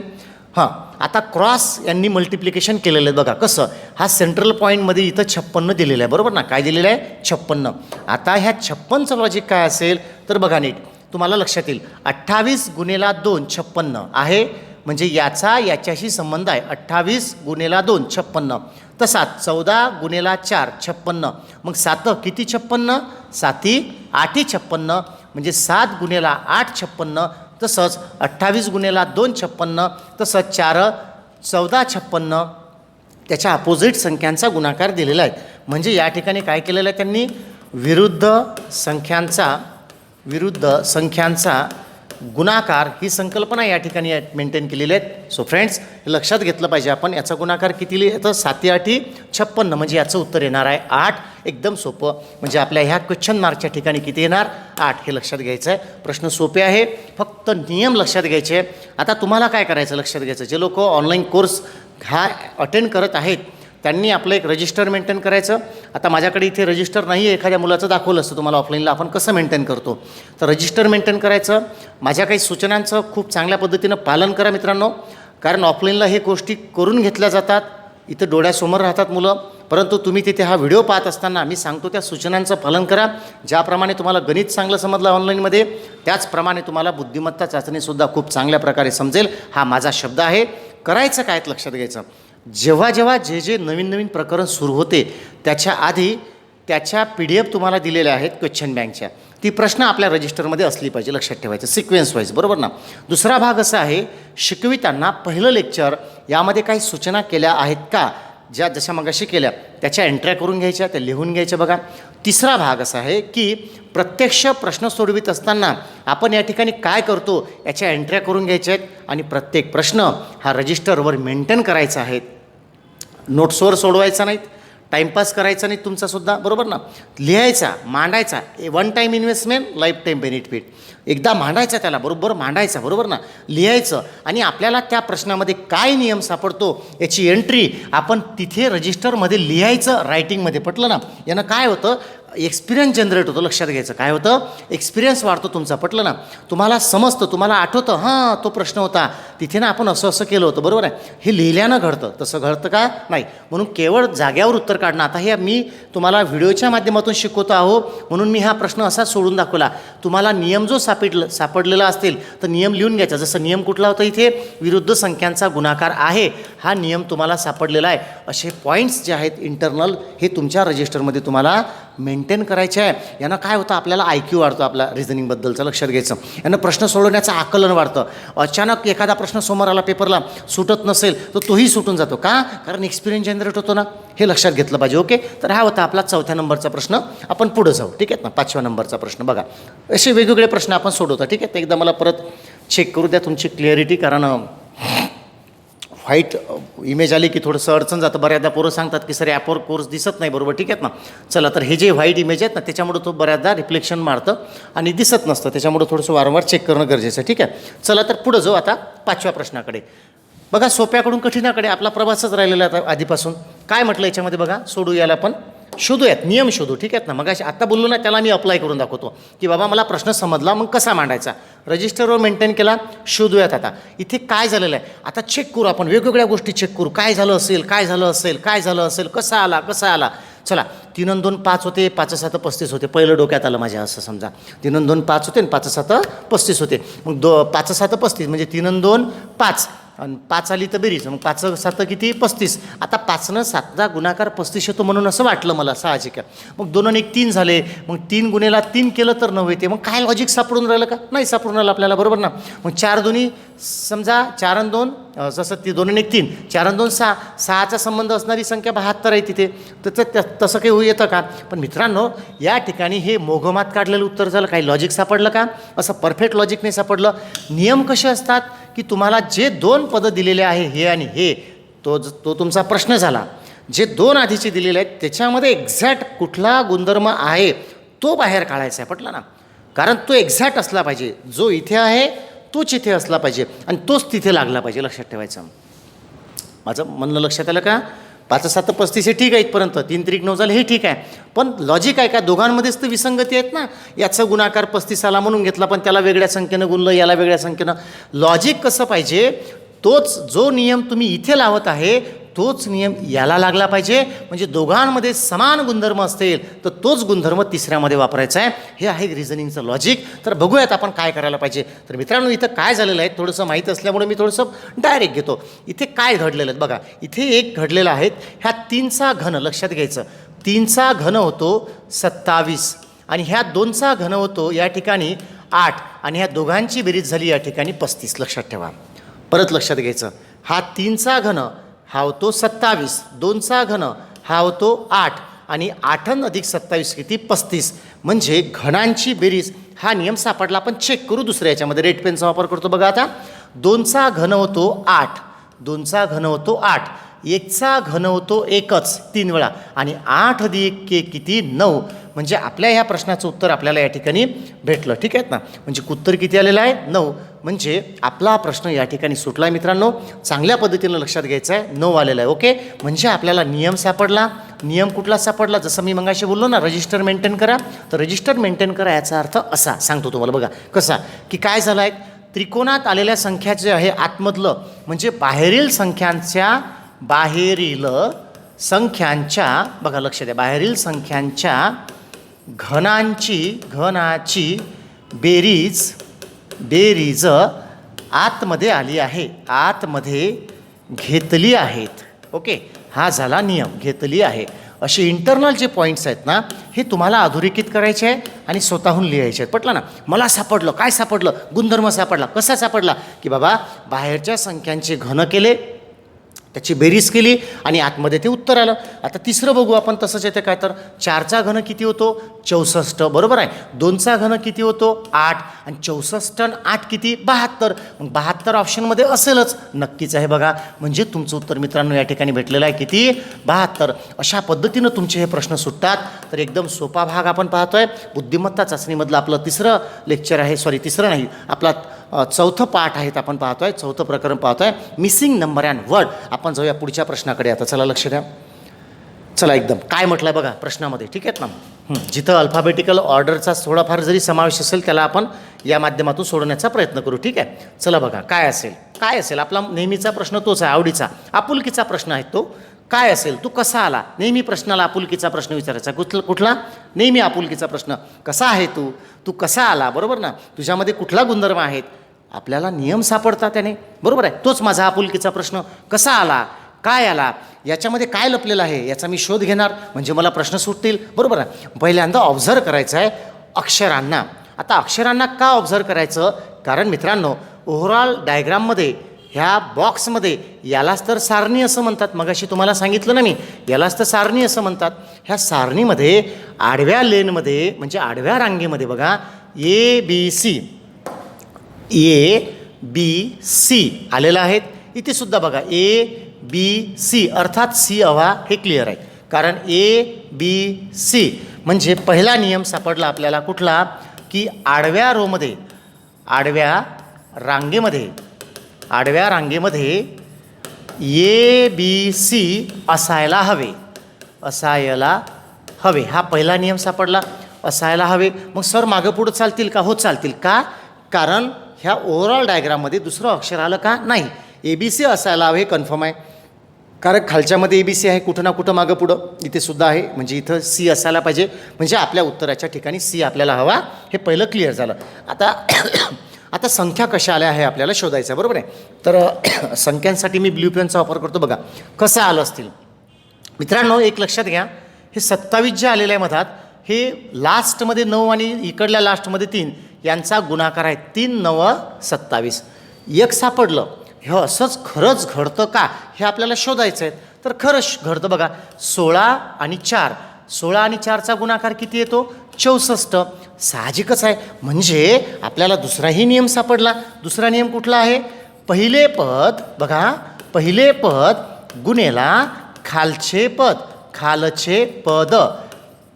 हां, आता क्रॉस यांनी मल्टिप्लिकेशन केलेलं आहे बघा कसं. हा सेंट्रल पॉईंटमध्ये इथं 56 दिलेलं आहे, बरोबर ना. काय दिलेलं आहे 56. आता ह्या 56चं लॉजिक काय असेल तर बघा नीट तुम्हाला लक्षात येईल. 28 गुणेला 2 56 आहे, म्हणजे याच्याशी संबंध आहे. 28 गुणेला 2 56. तसाच 14 गुणेला 4 56. मग 7 किती 56, 7 8 56, म्हणजे 7 गुणेला 8 56. तसंच 28 गुणेला 2 56. तसंच 4 14 56. त्याच्या अपोजिट संख्यांचा गुणाकार दिलेला आहे. म्हणजे या ठिकाणी काय केलेलं आहे त्यांनी, विरुद्ध संख्यांचा गुणाकार ही संकल्पना या ठिकाणी मेंटेन केलेली आहेत. सो फ्रेंड्स हे लक्षात घेतलं पाहिजे आपण. याचा गुणाकार किती येतं 7 8 56, म्हणजे याचं उत्तर येणार आहे 8. एकदम सोपं. म्हणजे आपल्या ह्या क्वेश्चन मार्कच्या ठिकाणी किती येणार 8 हे लक्षात घ्यायचं आहे. प्रश्न सोपे आहे, फक्त नियम लक्षात घ्यायचे. आता तुम्हाला काय करायचं लक्षात घ्यायचं, जे लोक ऑनलाईन कोर्स हा अटेंड करत आहेत त्यांनी आपलं एक रजिस्टर मेंटेन करायचं. आता माझ्याकडे इथे रजिस्टर नाही आहे, एखाद्या मुलाचं दाखवलं असतं तुम्हाला ऑफलाईनला आपण कसं मेंटेन करतो. तर रजिस्टर मेंटेन करायचं. माझ्या काही सूचनांचं खूप चांगल्या पद्धतीनं पालन करा मित्रांनो, कारण ऑफलाईनला हे गोष्टी करून घेतल्या जातात. इथं डोळ्यासमोर राहतात मुलं, परंतु तुम्ही तिथे हा व्हिडिओ पाहत असताना मी सांगतो त्या सूचनांचं पालन करा. ज्याप्रमाणे तुम्हाला गणित चांगलं समजलं ऑनलाईनमध्ये, त्याचप्रमाणे तुम्हाला बुद्धिमत्ता चाचणीसुद्धा खूप चांगल्या प्रकारे समजेल. हा माझा शब्द आहे. करायचं काय लक्षात घ्यायचं, जेव्हा जे नवीन प्रकरण सुरू होते त्याच्या आधी त्याच्या PDF तुम्हाला दिलेल्या आहेत क्वेश्चन बँकच्या, ती प्रश्न आपल्या रजिस्टरमध्ये असली पाहिजे. लक्षात ठेवायचं सिक्वेन्स वाईज, बरोबर ना. दुसरा भाग असा आहे, शिकविताना पहिलं लेक्चर यामध्ये काही सूचना केल्या आहेत का, जशा मगाशी केल्या त्याच्या एंट्र्या करून घ्यायच्या, त्या लिहून घ्यायच्या बघा. तिसरा भाग असा आहे की प्रत्यक्ष प्रश्न सोडवित असताना आपण या ठिकाणी काय करतो याच्या एंट्र्या करून घ्यायच्या आहेत, आणि प्रत्येक प्रश्न हा रजिस्टरवर मेंटेन करायचा आहे. नोट्सवर सोडवायचा नाहीत, टाईमपास करायचा नाही तुमचासुद्धा, बरोबर ना. लिहायचा, मांडायचा. 1 time investment life time benefit. एकदा मांडायचा, त्याला बरोबर मांडायचा, बरोबर ना. लिहायचं, आणि आपल्याला त्या प्रश्नामध्ये काय नियम सापडतो याची एंट्री आपण तिथे रजिस्टरमध्ये लिहायचं, रायटिंगमध्ये. पटलं ना. यानं काय होतं, एक्सपिरियन्स जनरेट होतो. लक्षात घ्यायचं, काय होतं, एक्सपिरियन्स वाढतो तुमचा. पटलं ना. तुम्हाला समजतं, तुम्हाला आठवतं, हां तो प्रश्न होता तिथे ना आपण असं केलं होतं, बरोबर आहे. हे लिहिल्यानं घडतं, तसं घडतं का नाही. म्हणून केवळ जाग्यावर उत्तर काढणं. आता हे मी तुम्हाला व्हिडिओच्या माध्यमातून शिकवतो आहो, म्हणून मी हा प्रश्न असाच सोडून दाखवला. तुम्हाला नियम जो सापडलेला असेल तर नियम लिहून घ्यायचा. जसं नियम कुठला होता इथे, विरुद्ध संख्यांचा गुणाकार आहे, हा नियम तुम्हाला सापडलेला आहे. असे पॉईंट्स जे आहेत इंटरनल, हे तुमच्या रजिस्टरमध्ये तुम्हाला मेंटेन करायचे आहे. यानं काय होतं, आपल्याला IQ वाढतो आपला रिझनिंगबद्दलचं. लक्षात घ्यायचं. यानं प्रश्न सोडवण्याचं आकलन वाढतं. अचानक एखादा प्रश्न समोर आला पेपरला, सुटत नसेल तर तोही सुटून जातो. का, कारण एक्सपिरियन्स जनरेट होतो ना. हे लक्षात घेतलं पाहिजे. ओके, तर हा होता आपला 4थ्या नंबरचा प्रश्न. आपण पुढे जाऊ, ठीक आहेत ना. 5व्या नंबरचा प्रश्न बघा. असे वेगवेगळे प्रश्न आपण सोडवतो, ठीक आहे. एकदा मला परत चेक करू द्या तुमची क्लिअरिटी, कारण व्हाईट इमेज आली की थोडंसं अडचण जातं. बऱ्याचदा पोरं सांगतात की सर ॲपवर कोर्स दिसत नाही, बरोबर, ठीक आहेत ना. चला, तर हे जे व्हाईट इमेज आहेत ना, त्याच्यामुळे तो बऱ्याचदा रिफ्लेक्शन मारतं आणि दिसत नसतं. त्याच्यामुळे थोडंसं वारंवार चेक करणं गरजेचं आहे, ठीक आहे. चला, तर पुढं जाऊ आता 5व्या प्रश्नाकडे. बघा, सोप्याकडून कठीणाकडे आपला प्रवासच राहिलेला आहे आधीपासून. काय म्हटलं याच्यामध्ये बघा, सोडू याला आपण शोधूयात, नियम शोधू, ठीक आहेत ना. मग आता बोललो ना, त्याला मी अप्लाय करून दाखवतो की बाबा मला प्रश्न समजला, मग कसा मांडायचा. रजिस्टरवर मेंटेन केला, शोधूयात. आता इथे काय झालेलं आहे, आता चेक करू आपण, वेगवेगळ्या गोष्टी चेक करू. काय झालं असेल, कसा आला. चला, 3 आणि 2 5 होते, 5 7 35 होते. पहिलं डोक्यात आलं माझ्या, असं समजा 3 आणि 2 5 होते आणि 5 7 35 होते. मग 5 7 35 म्हणजे 3 आणि 2 5, आणि 5 आली तर बेरीज, मग 5 7 किती 35. आता 5नं 7चा गुणाकार 35 येतो म्हणून असं वाटलं मला साहजिक आहे. मग 2 आणि 1 3 झाले, मग 3 गुणेला 3 केलं तर 9 येते. मग काय लॉजिक सापडून राहिलं का? नाही सापडून राहिलं आपल्याला, बरोबर ना. मग 4 दोन्ही समजा 4 आणि 2 जसं 2 आणि 1 3, 4 आणि 2 6, 6चा संबंध असणारी संख्या 72 आहे तिथे. तर तसं काही होऊ येतं का? पण मित्रांनो, या ठिकाणी हे मोघमात काढलेलं उत्तर झालं. काही लॉजिक सापडलं का? असं परफेक्ट लॉजिक नाही सापडलं. नियम कसे असतात की तुम्हाला जे 2 पदं दिलेले आहे हे आणि हे, तो तुमचा प्रश्न झाला. जे 2 आधीचे दिलेले आहेत त्याच्यामध्ये एक्झॅक्ट कुठला गुणधर्म आहे तो बाहेर काढायचा आहे, पटलं ना. कारण तो एक्झॅक्ट असला पाहिजे. जो इथे आहे तोच इथे असला पाहिजे आणि तोच तिथे लागला पाहिजे, लक्षात ठेवायचं. माझं म्हणणं लक्षात आलं का? 5 7 35 हे ठीक आहे इथपर्यंत, 3 3 9 झालं हे ठीक आहे. पण लॉजिक आहे का? दोघांमध्येच तर विसंगती आहेत ना. याचा गुणाकार 35 आला म्हणून घेतला, पण त्याला वेगळ्या संख्येनं गुणलं, याला वेगळ्या संख्येनं. लॉजिक कसं पाहिजे? तोच जो नियम तुम्ही इथे लावत आहे तोच नियम याला लागला पाहिजे. म्हणजे दोघांमध्ये समान गुणधर्म असतील तर तोच गुणधर्म तिसऱ्यामध्ये वापरायचा आहे. हे आहे रिझनिंगचं लॉजिक. तर बघूयात आपण काय करायला पाहिजे. तर मित्रांनो, इथं काय झालेलं आहे थोडंसं माहीत असल्यामुळे मी थोडंसं डायरेक्ट घेतो. इथे काय घडलेलं आहे बघा. इथे एक घडलेलं आहे, ह्या 3चा घन लक्षात घ्यायचं. 3चा घन होतो 27 आणि ह्या 2चा घन होतो या ठिकाणी 8 आणि ह्या दोघांची बेरीज झाली या ठिकाणी 35. लक्षात ठेवा, परत लक्षात घ्यायचं. हा 3चा घन हा होतो 27, 2चा घन हा होतो 8 आणि 8 अधिक 27 किती 35. म्हणजे घनांची बेरीज हा नियम सापडला. आपण चेक करू दुसऱ्या याच्यामध्ये. रेड पेनचा वापर करतो बघा. आता 2चा घन होतो 8, 2चा घन होतो 8, 1चा घन होतो 1च 3 वेळा आणि 8 अधिक 1 किती 9. म्हणजे आपल्या ह्या प्रश्नाचं उत्तर आपल्याला या ठिकाणी भेटलं. ठीक आहेत ना. म्हणजे उत्तर किती आलेलं आहे 9. म्हणजे आपला प्रश्न या ठिकाणी सुटला आहे मित्रांनो. चांगल्या पद्धतीनं लक्षात घ्यायचं आहे. 9 आलेला आहे. ओके. म्हणजे आपल्याला नियम सापडला. नियम कुठला सापडला? जसं मी मगाशी बोललो ना, रजिस्टर मेंटेन करा. तर रजिस्टर मेंटेन करा याचा अर्थ असा सांगतो तुम्हाला बघा कसा, की काय झालं आहे, त्रिकोणात आलेल्या संख्या जे आहे आतमधलं म्हणजे बाहेरील संख्यांच्या बघा लक्ष द्या, बाहेरील संख्यांच्या घनाची बेरीज आतमध्ये आली आहे, आतमध्ये घेतली आहेत. ओके, हा झाला नियम, घेतली आहे. असे इंटरनल जे पॉईंट्स आहेत ना, हे तुम्हाला अधोरेखित करायचे आहे आणि स्वतःहून लिहायचे आहेत. पटलं ना. मला सापडलं, काय सापडलं? गुणधर्म सापडला. कसा सापडला? की बाबा बाहेरच्या संख्यांचे घन केले, त्याची बेरीज केली आणि आतमध्ये ते उत्तर आलं. आता तिसरं बघू आपण. तसंच येते काय, तर 4चा घन किती होतो 64, बरोबर आहे. 2चा घन किती होतो 8 आणि 64 आणि 8 किती 72. मग 72 ऑप्शनमध्ये असेलच, नक्कीच आहे बघा. म्हणजे तुमचं उत्तर मित्रांनो या ठिकाणी भेटलेलं आहे किती 72. अशा पद्धतीनं तुमचे हे प्रश्न सुटतात. तर एकदम सोपा भाग आपण पाहतोय. बुद्धिमत्ता चाचणीमधलं आपलं तिसरं लेक्चर आहे, सॉरी तिसरं नाही, आपला चौथं पाठ आहेत आपण पाहतोय, चौथं प्रकरण पाहतोय, मिसिंग नंबर अँड वर्ड. आपण जाऊया पुढच्या प्रश्नाकडे. आता चला लक्ष द्या. चला एकदम काय म्हटलं आहे बघा प्रश्नामध्ये. ठीक आहेत ना. जिथं अल्फाबेटिकल ऑर्डरचा थोडाफार जरी समावेश असेल त्याला आपण या माध्यमातून सोडवण्याचा प्रयत्न करू. ठीक आहे. चला बघा काय असेल आपला नेहमीचा प्रश्न तोच आहे, आवडीचा आपुलकीचा प्रश्न आहे तो. काय असेल? तू कसा आला? नेहमी प्रश्नाला आपुलकीचा प्रश्न विचारायचा. कुठला? नेहमी आपुलकीचा प्रश्न. कसा आहे तू कसा आला? बरोबर ना. तुझ्यामध्ये कुठला गुणधर्म आहेत? आपल्याला नियम सापडतात त्याने, बरोबर आहे. तोच माझा आपुलकीचा प्रश्न. कसा आला? काय आला? याच्यामध्ये काय लपलेलं आहे याचा मी शोध घेणार, म्हणजे मला प्रश्न सुटतील, बरोबर आहे. पहिल्यांदा ऑब्झर्व करायचं आहे अक्षरांना. आता अक्षरांना का ऑब्झर्व करायचं? कारण मित्रांनो, ओव्हरऑल डायग्राममध्ये ह्या बॉक्समध्ये यालाच तर सारणी असं म्हणतात. मगाशी तुम्हाला सांगितलं ना मी, यालाच तर सारणी असं म्हणतात. ह्या सारणीमध्ये आडव्या लेनमध्ये म्हणजे आडव्या रांगेमध्ये बघा ABC आलेलं आहेत. इथे सुद्धा बघा ABC अर्थात सी हवा, हे क्लिअर आहे. कारण ABC म्हणजे पहिला नियम सापडला आपल्याला कुठला, की आडव्या रांगेमध्ये ABC असायला हवे. हा पहिला नियम सापडला, असायला हवे. मग सर मागं पुढं चालतील का? हो चालतील. का? कारण ह्या ओव्हरऑल डायग्राममध्ये दुसरं अक्षर आलं का? नाही. ABC असायला हवे, कन्फर्म आहे. कारण खालच्यामध्ये ABC आहे, कुठं ना कुठं मागं पुढं इथे सुद्धा आहे, म्हणजे इथं C असायला पाहिजे. म्हणजे आपल्या उत्तराच्या ठिकाणी C आपल्याला हवा, हे पहिलं क्लिअर झालं. आता आता संख्या कशा आल्या आहे आपल्याला शोधायचं आहे, बरोबर आहे. तर संख्यांसाठी मी ब्ल्यू पेनचा वापर करतो. बघा कसं आलं असतील मित्रांनो. एक लक्षात घ्या, हे 27 जे आलेलं आहे मधात, हे लास्टमध्ये 9 आणि इकडल्या लास्टमध्ये 3 यांचा गुणाकार आहे. 3 9 27. एक सापडलं. हे असंच खरंच घडतं का हे आपल्याला शोधायचं आहे. तर खरंच घडतं. बघा 16 आणि 4, 16 आणि 4चा गुणाकार किती येतो? 64. साहजिकच आहे. म्हणजे आपल्याला दुसराही नियम सापडला. दुसरा नियम कुठला आहे? पहिले पद, बघा पहिले पद गुणेला खालचे पद, खालचे पद.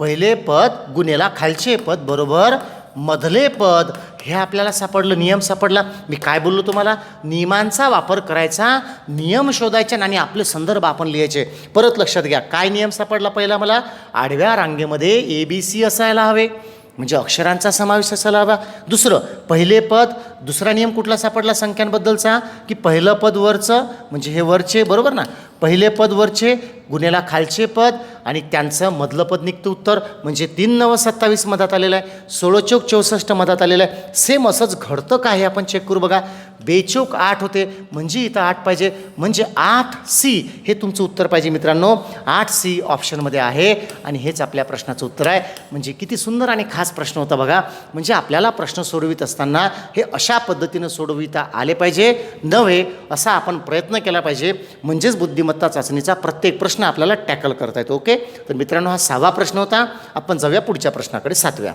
पहिले पद गुणेला खालचे पद बरोबर मधले पद. हे आपल्याला सापडलं, नियम सापडला. मी काय बोललो तुम्हाला? नियमांचा वापर करायचा, नियम शोधायचे आणि आपले संदर्भ आपण लिहायचे. परत लक्षात घ्या, काय नियम सापडला पहिला मला? आडव्या रांगेमध्ये ABC असायला हवे, म्हणजे अक्षरांचा समावेश असायला हवा. दुसरं पहिले पद. दुसरा नियम कुठला सापडला संख्यांबद्दलचा? की पहिलं पद वरचं, म्हणजे हे वरचे, बरोबर ना. पहिले पद वरचे गुन्हेला खालचे पद आणि त्यांचं मधलं पद निघतं उत्तर. म्हणजे 3 9 27 मधात आलेलं आहे. 16 चौक 64 मधात आलेलं आहे. सेम असंच घडतं का हे आपण चेक करू. बघा 2 चौक 8 होते, म्हणजे इथं 8 पाहिजे, म्हणजे 8C हे तुमचं उत्तर पाहिजे मित्रांनो. 8C ऑप्शनमध्ये आहे आणि हेच आपल्या प्रश्नाचं उत्तर आहे. म्हणजे किती सुंदर आणि खास प्रश्न होता बघा. म्हणजे आपल्याला प्रश्न सोडवित असताना हे अशा पद्धतीनं सोडविता आले पाहिजे नव्हे, असा आपण प्रयत्न केला पाहिजे. म्हणजेच बुद्धिमत्ता चाचणीचा प्रत्येक प्रश्न आपल्याला टॅकल करता येतो. ओके, तर मित्रांनो हा 6वा प्रश्न होता. आपण जाऊया पुढच्या प्रश्नाकडे, 7व्या.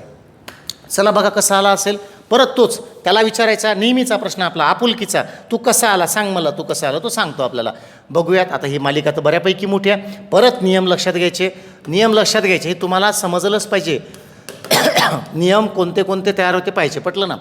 चला बघा कसा आला असेल. परत तोच त्याला विचारायचा नेहमीचा प्रश्न आपला आपुलकीचा, तू कसा आला सांग मला, तू कसा आला तो सांगतो आपल्याला. बघूयात. आता ही मालिका तर बऱ्यापैकी मोठी आहे. परत नियम लक्षात घ्यायचे, नियम लक्षात घ्यायचे. हे तुम्हाला समजलंच पाहिजे. नियम कोणते कोणते तयार होते पाहिजे, पटलं ना.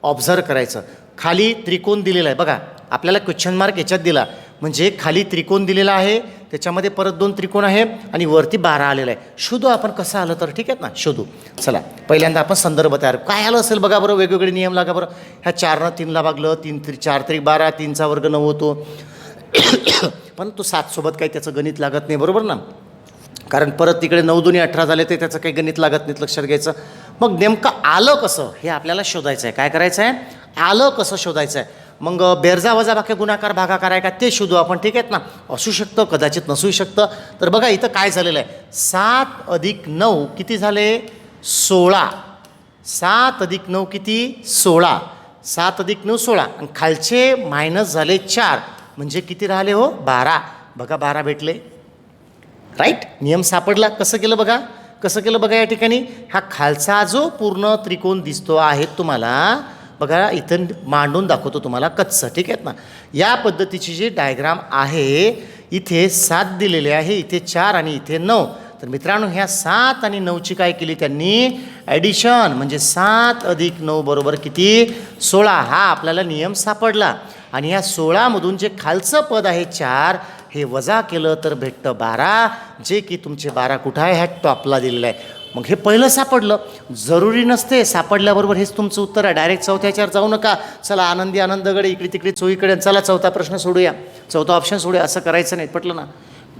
ऑब्झर्व करायचं. खाली त्रिकोण दिलेला आहे बघा, आपल्याला क्वेश्चन मार्क याच्यात दिला, म्हणजे खाली त्रिकोण दिलेला आहे, त्याच्यामध्ये परत 2 त्रिकोण आहे आणि वरती 12 आलेला आहे. शोधू आपण कसं आलं तर, ठीक आहे ना, शोधू. चला पहिल्यांदा आपण संदर्भ तयार. काय आलं असेल बघा बरं, वेगवेगळे नियम लागा बरं. ह्या 4 3ला भागलं, 3 3 4 3 12, 3चा वर्ग 9 होतो. पण तो 7 सोबत काही त्याचं गणित लागत नाही, बरोबर ना. कारण परत तिकडे 9 2 18 झाले, ते त्याचं काही गणित लागत नाहीत, लक्षात घ्यायचं. मग नेमकं आलं कसं हे आपल्याला शोधायचं आहे. काय करायचं आहे? आलं कसं शोधायचं आहे. मग बेरजा वजा बाकी गुणाकार भागाकार आहे का ते शोधू आपण, ठीक आहेत ना. असू शकतं, कदाचित नसू शकतं. तर बघा इथं काय झालेलं आहे, 7 + 9 किती झाले? 16. 7 + 9 किती? 16. 7 + 9 16 आणि खालचे मायनस झाले 4, म्हणजे किती राहिले हो? 12. बघा 12 भेटले, राईट. नियम सापडला. कसं केलं बघा, कसं केलं बघा. या ठिकाणी हा खालचा जो पूर्ण त्रिकोण दिसतो आहे तुम्हाला, बघा इथं मांडून दाखवतो तुम्हाला कच्चं, ठीक आहेत ना. या पद्धतीची जी डायग्राम आहे, इथे 7 दिलेले आहे, इथे 4 आणि इथे 9. तर मित्रांनो ह्या 7 आणि 9ची काय केली त्यांनी? ॲडिशन, म्हणजे 7 + 9 बरोबर किती? 16. हा आपल्याला नियम सापडला. आणि ह्या 16मधून जे खालचं पद आहे 4, हे वजा केलं तर भेटतं 12, जे की तुमचे 12 कुठं आहे? ह्या टॉपला दिलेलं आहे. मग हे पहिलं सापडलं. जरुरी नसते सापडल्याबरोबर हेच तुमचं उत्तर आहे. डायरेक्ट चौथ्या ह्याच्यावर जाऊ नका. चला आनंदी आनंदगडे इकडे तिकडे चोहीकडे, चला चौथा प्रश्न सोडूया, चौथा ऑप्शन सोडूया, असं करायचं नाही, पटलं ना.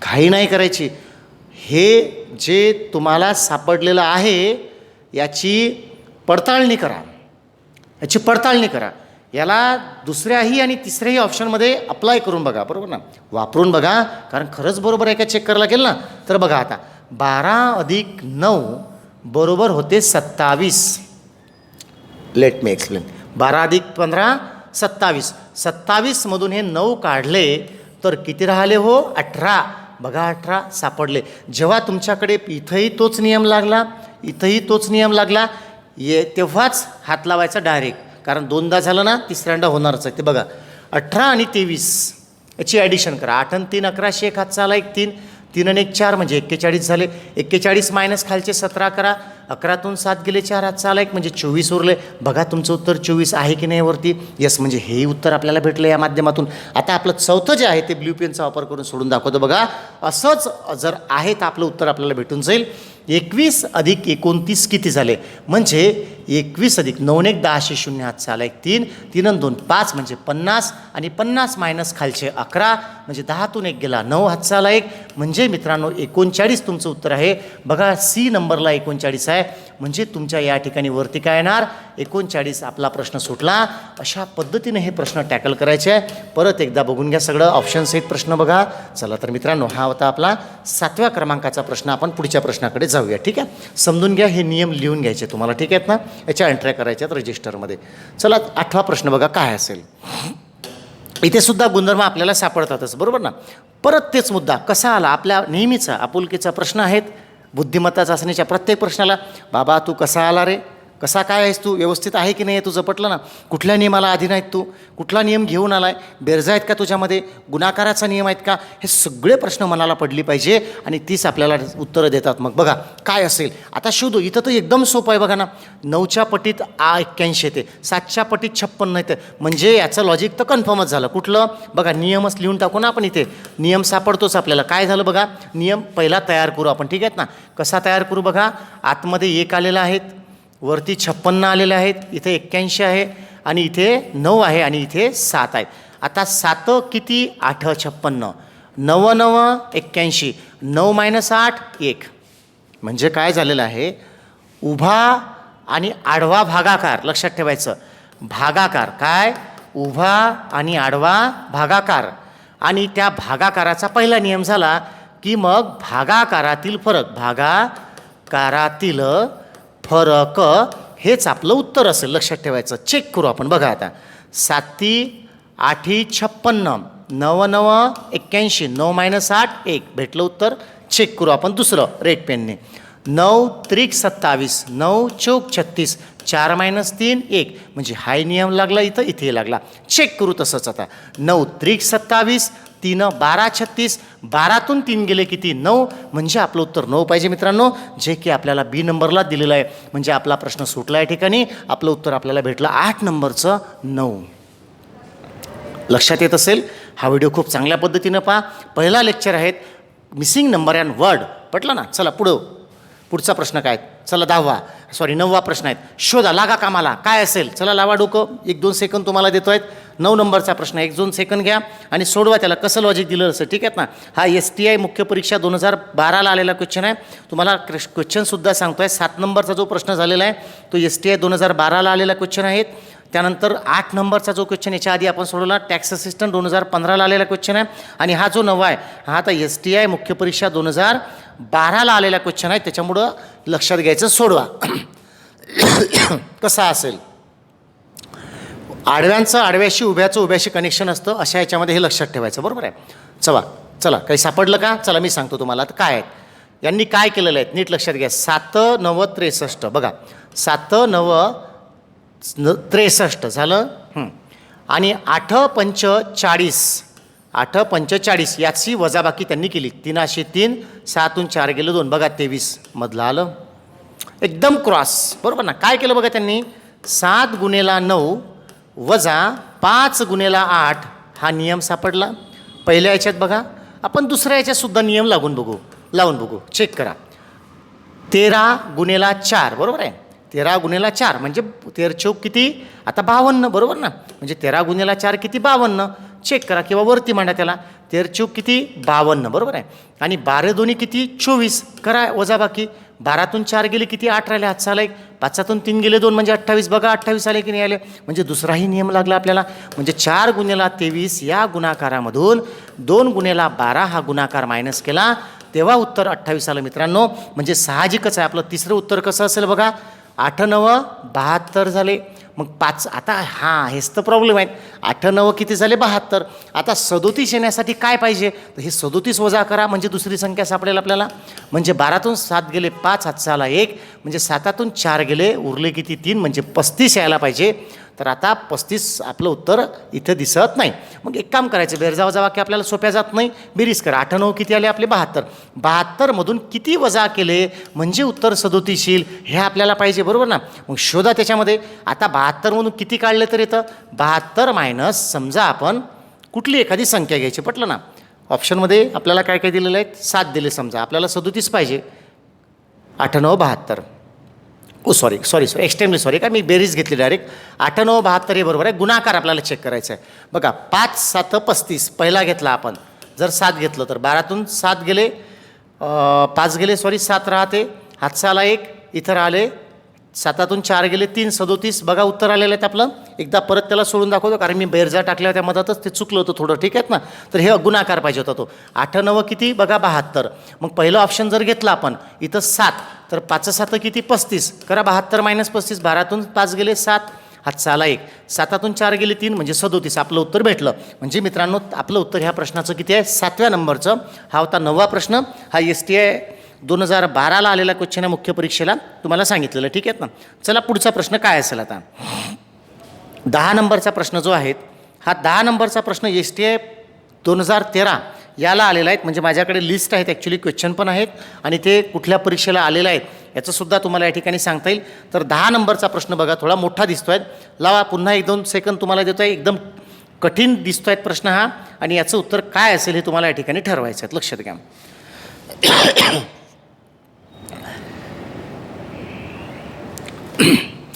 घाई नाही करायची. हे जे तुम्हाला सापडलेलं आहे याची पडताळणी करा, याची पडताळणी करा. याला दुसऱ्याही आणि तिसऱ्याही ऑप्शनमध्ये अप्लाय करून बघा, बरोबर ना. वापरून बघा, कारण खरंच बरोबर आहे का चेक करायला गेलं ना. तर बघा आता 12 + 9 बरोबर होते 27. Let me explain. 12 + 15 27. 27मधून हे 9 काढले तर किती राहिले हो? 18. बघा 18 सापडले. जेव्हा तुमच्याकडे इथंही तोच नियम लागला, इथंही तोच नियम लागला, तेव्हाच हात लावायचा डायरेक्ट. कारण 2दा झालं ना, तिसऱ्यांदा होणारच आहे. ते बघा 18 आणि 23 याची ॲडिशन करा. 8 आणि 3 11, 1 हातचा आला 1 3, 3 आणि 1 4, म्हणजे 41 झाले. 41 मायनस खालचे 17 करा. 11तून 7 गेले, 4 हातचा आला 1, म्हणजे 24 उरले. बघा तुमचं उत्तर 24 आहे की नाही वरती? येस, म्हणजे हेही उत्तर आपल्याला भेटलं या माध्यमातून. आता आपलं चौथं जे आहे ते ब्ल्यू पेनचा वापर करून सोडून दाखवतो. बघा असंच जर आहे तर आपलं उत्तर आपल्याला भेटून जाईल. 21 + 29 किती झाले? म्हणजे 21 + 9 1 10 0 हातचा आला 1 3, 3 आणि 2 5, म्हणजे 50, आणि 50 मायनस खालचे 11, म्हणजे 10तून 1 गेला 9 हातचा आला 1, म्हणजे मित्रांनो 39 तुमचं उत्तर आहे. बघा सी नंबरला 39 आहे. आहे, म्हणजे तुमच्या या ठिकाणी वरती काय येणार 39 आपला प्रश्न सुटला. अशा पद्धतीने हे प्रश्न टॅकल करायचे आहे. परत एकदा बघून घ्या सगळं ऑप्शन सहित प्रश्न बघा. चला तर मित्रांनो, हा होता आपला 7व्या क्रमांकाचा प्रश्न. आपण पुढच्या प्रश्नाकडे जाऊया. ठीक आहे, समजून घ्या, हे नियम लिहून घ्यायचे तुम्हाला. ठीक आहेत ना, याच्या एंट्र्या करायच्या आहेत रजिस्टरमध्ये. चला 8वा प्रश्न बघा काय असेल. इथे सुद्धा गुणधर्म आपल्याला सापडतातच, बरोबर ना. परत तेच मुद्दा कसा आला, आपल्या नेहमीचा आपुलकीचा प्रश्न आहेत. बुद्धिमत्ता चाचणीच्या प्रत्येक प्रश्नाला बाबा तू कसा आला रे, कसा काय आहेस तू, व्यवस्थित आहे की नाही तुझं, पटलं ना, कुठल्या नियमाला अधीन आहेत तू, कुठला नियम घेऊन आलाय, बेरजा आहेत का तुझ्यामध्ये, गुणाकाराचा नियम आहेत का, हे सगळे प्रश्न मनाला पडली पाहिजे आणि तीच आपल्याला उत्तरं देतात. मग बघा काय असेल आता शोधू. इथं तर एकदम सोपं आहे बघा ना. 9च्या पटीत 81 येते, 7च्या पटीत 56 येते, म्हणजे याचं लॉजिक तर कन्फर्मच झालं. कुठलं बघा, नियमच लिहून टाकू ना आपण. इथे नियम सापडतोच आपल्याला. काय झालं बघा, नियम पहिला तयार करू आपण. ठीक आहेत ना, कसा तयार करू बघा. आतमध्ये 1 आलेला आहेत, वरती 56 आलेले आहेत, इथे 81 आहे आणि इथे 9 आहे आणि इथे 7 आहेत. आता 7 किती 8 56, 9 9 81, 9 - 8 1, म्हणजे काय झालेलं आहे, उभा आणि आडवा भागाकार लक्षात ठेवायचं. भागाकार काय, उभा आणि आडवा भागाकार, आणि त्या भागाकाराचा पहिला नियम झाला की मग भागाकारातील फरक, भागाकारातील फरक हेच आपलं उत्तर असेल. लक्षात ठेवायचं. चेक करू आपण. बघा आता 7 8 56, 9 9 81, 9 - 8 1, भेटलं उत्तर. चेक करू आपण दुसरं रेड पेनने. 9 त्रिक 27, 9 चौक 36, 4 - 3 1, म्हणजे हाय नियम लागला इथं, इथे लागला. चेक करू तसंच आता. 9 त्रिक 27, 3 12 36, 12तून 3 गेले किती 9, म्हणजे आपलं उत्तर 9 पाहिजे मित्रांनो, जे की आपल्याला बी नंबरला दिलेलं आहे. म्हणजे आपला प्रश्न सुटला या ठिकाणी. आपलं उत्तर आपल्याला भेटलं 8 नंबरचं 9. लक्षात येत असेल. हा व्हिडिओ खूप चांगल्या पद्धतीनं पहा. पहिला लेक्चर आहेत मिसिंग नंबर अँड वर्ड, पटलं ना. चला पुढचा प्रश्न काय, चला 9वा प्रश्न आहेत. शोधा, लागा कामाला, काय असेल. चला लावा डोकं. 1-2 सेकंद तुम्हाला देतो आहेत. 9 नंबरचा प्रश्न 1-2 सेकंद घ्या आणि सोडवा. त्याला कसं लॉजिक दिलं असं. ठीक आहेत ना. हा STI मुख्य परीक्षा 2012ला आलेला क्वेश्चन आहे. तुम्हाला क्वेश्चनसुद्धा सांगतो आहे. 7 नंबरचा जो प्रश्न झालेला आहे तो STI 2012ला आलेला क्वेश्चन आहे. त्यानंतर 8 नंबरचा जो क्वेश्चन याच्या आधी आपण सोडवला, टॅक्स असिस्टंट 2015ला आलेला क्वेश्चन आहे. आणि हा जो 9वा आहे हा आता STI मुख्य परीक्षा 2012ला आलेला क्वेश्चन आहे. त्याच्यामुळं लक्षात घ्यायचं, सोडवा. कसा असेल, आडव्यांचं आडव्याशी, उभ्याचं उभ्याशी कनेक्शन असतं, अशा याच्यामध्ये हे लक्षात ठेवायचं, बरोबर आहे. चला काही सापडलं का, चला मी सांगतो तुम्हाला. आता काय आहेत यांनी काय केलेलं आहे नीट लक्षात घ्या. 7 9 63 बघा, 7 9 63 झालं. आणि 8 पंच 40, 8 पंच 40 याची वजाबाकी त्यांनी केली. 3 3, 6तून 4 गेलं 2, बघा 23 मधलं आलं एकदम क्रॉस, बरोबर ना. काय केलं बघा त्यांनी, 7 × 9 वजा 5 × 8 हा नियम सापडला पहिल्या याच्यात. बघा आपण दुसऱ्या याच्यात सुद्धा नियम लावून बघू. चेक करा. 13 × 4 बरोबर आहे. 13 × 4 म्हणजे 13 चौक किती आता 52, बरोबर ना. म्हणजे 13 × 4 किती 52. चेक करा किंवा वरती मांडा त्याला. 13 चौक किती 52, बरोबर आहे. आणि 12 दोन्ही किती 24, करा वजाबाकी. 12तून 4 गेले किती 8 राहिले, हातचा आला 1. 5तून 3 गेले 2 म्हणजे 28, बघा 28 आले की नाही आले. म्हणजे दुसराही नियम लागला आपल्याला. म्हणजे 4 × 23 या गुणाकारामधून 2 × 12 हा गुणाकार मायनस केला तेव्हा उत्तर 28 आलं मित्रांनो. म्हणजे साहजिकच आहे आपलं तिसरं उत्तर कसं असेल बघा. 8 9 72 झाले. मग 5 आता हेच तर प्रॉब्लेम आहेत. 8 9 किती झाले 72. आता 37 येण्यासाठी काय पाहिजे, तर हे 37 वजा करा म्हणजे दुसरी संख्या सापडेल आपल्याला. म्हणजे 12तून 7 गेले 5, हातचा आला 1, म्हणजे 7तून 4 गेले उरले किती 3, म्हणजे 35 यायला पाहिजे. तर आता 35 आपलं उत्तर इथं दिसत नाही. मग एक काम करायचं, बेरजा वजाबाकी आपल्याला सोप्या जात नाही. बेरीज करा. 8 9 किती आले आपले 72. 72मधून किती वजा केले म्हणजे उत्तर 37 येईल हे आपल्याला पाहिजे, बरोबर ना. मग शोधा त्याच्यामध्ये. आता 72मधून किती काढले तर येतं 72 मायनस समजा आपण कुठली एखादी संख्या घ्यायची, पटलं ना. ऑप्शनमध्ये आपल्याला काय काय दिलेलं आहे 7 दिले. समजा आपल्याला 37 पाहिजे. 8 9 72. सॉरी एक्स्ट्रीमली सॉरी, का मी बेरीज घेतली डायरेक्ट. 8 9 72 हे बरोबर आहे. गुणाकार आपल्याला चेक करायचा आहे. बघा 5 7 35 पहिला घेतला आपण. जर 7 घेतलं तर 12तून 7 गेले 5 गेले 7 राहते, हातचा आला 1, इथं आले 7 4 गेले 3 37 बघा उत्तर आलेलं आहे आपलं. एकदा परत त्याला सोडून दाखवतो कारण मी बेरजा टाकल्या त्या मधातच ते चुकलं होतं थोडं, ठीक आहेत ना. तर हे गुणाकार पाहिजे होता तो. 8 9 किती बघा 72. मग पहिलं ऑप्शन जर घेतला आपण इथं 7 तर 5 7 किती 35 करा. 72 - 35 12तून 5 गेले 7 हातचा आला 1 7तून 4 गेले 3 म्हणजे 37 आपलं उत्तर भेटलं. म्हणजे मित्रांनो आपलं उत्तर ह्या प्रश्नाचं किती आहे 7व्या नंबरचं. हा होता 9वा प्रश्न. हा STI 2012ला आलेला क्वेश्चन आहे मुख्य परीक्षेला तुम्हाला सांगितलेलं, ठीक आहेत ना. चला पुढचा प्रश्न काय असेल आता. 10 नंबरचा प्रश्न जो आहे हा 10 नंबरचा प्रश्न STI 2013 याला आलेला आहे. म्हणजे माझ्याकडे लिस्ट आहेत ॲक्च्युली क्वेश्चन पण आहेत आणि ते कुठल्या परीक्षेला आलेलं आहेत याचंसुद्धा तुम्हाला या ठिकाणी सांगता येईल. तर 10 नंबरचा प्रश्न बघा थोडा मोठा दिसतो आहे. लावा पुन्हा 1-2 सेकंद तुम्हाला देतो आहे. एकदम कठीण दिसतो आहे प्रश्न हा आणि याचं उत्तर काय असेल हे तुम्हाला या ठिकाणी ठरवायचं आहे. लक्षात घ्या.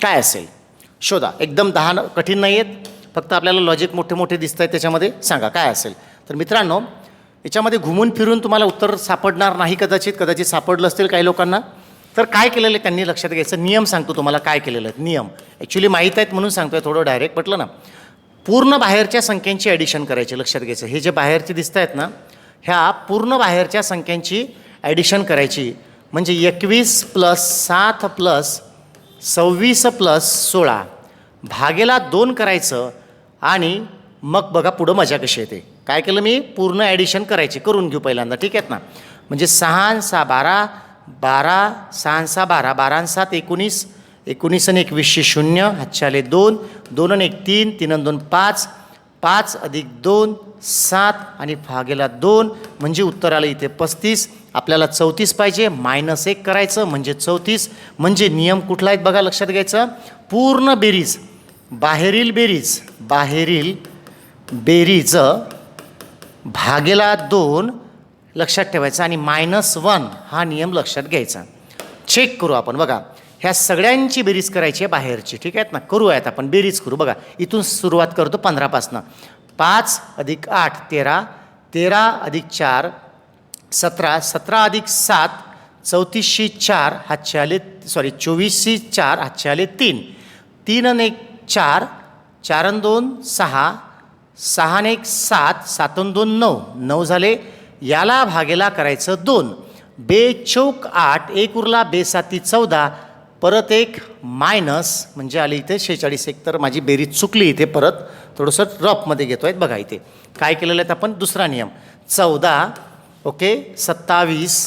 काय असेल शोधा. एकदम 10 कठीण नाही आहेत, फक्त आपल्याला लॉजिक मोठे मोठे दिसत आहेत त्याच्यामध्ये. सांगा काय असेल. तर मित्रांनो याच्यामध्ये घुमून फिरून तुम्हाला उत्तर सापडणार नाही कदाचित सापडलं असतील काही लोकांना. तर काय केलेलं आहे त्यांनी लक्षात घ्यायचं. नियम सांगतो तुम्हाला काय केलेलं आहे. नियम ॲक्च्युली माहीत आहेत म्हणून सांगतो आहे, थोडं डायरेक्ट म्हटलं ना. पूर्ण बाहेरच्या संख्यांची ॲडिशन करायची. लक्षात घ्यायचं हे जे बाहेरचे दिसत आहेत ना ह्या पूर्ण बाहेरच्या संख्यांची ॲडिशन करायची. म्हणजे 21 + 7 + 26 + 16 भागेला 2 करायचं आणि मग बघा पुढं मजा कशी येते. काय केलं मी पूर्ण ॲडिशन करायची. करून घेऊ पहिल्यांदा, ठीक आहेत ना. म्हणजे 6 6 12 12 6 6 12 12 7 19 19 आणि 21 0 हातचे आले 2 2 आणि 1 3 3 आणि 2 5 5 + 2 7 आणि भागेला 2 म्हणजे उत्तर आलं इथे 35. आपल्याला 34 पाहिजे. -1 करायचं म्हणजे 34. म्हणजे नियम कुठला आहे बघा लक्षात घ्यायचं. पूर्ण बेरीज बाहेरील बेरीज भागेला 2 लक्षात ठेवायचं आणि -1 हा नियम लक्षात घ्यायचा. चेक करू आपण बघा. ह्या सगळ्यांची बेरीज करायची आहे बाहेरची, ठीक आहेत ना. करूयात आपण बेरीज करू बघा. इथून सुरुवात करतो 15पासनं. 5 + 8 13 13 + 4 17 17 + 7 34 4 हातचे आले 24 4 हातचे आले 3 3 आणि 1 4 4 आणि 2 6 6 आणि 1 7 7 आणि 2 9 9 झाले. याला भागेला करायचं 2 बेचौक 8 1 उरला 2 7 14 परत 1 मायनस म्हणजे आले इथे 46. एक तर माझी बेरीज चुकली इथे परत थोडंसं रफमध्ये घेतो आहेत बघा. इथे काय केलेलं आहे आपण दुसरा नियम 14 ओके 27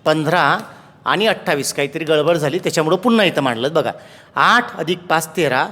15 आणि 28 काहीतरी गडबड झाली त्याच्यामुळं पुन्हा इथं मांडलं बघा. 8 + 5 13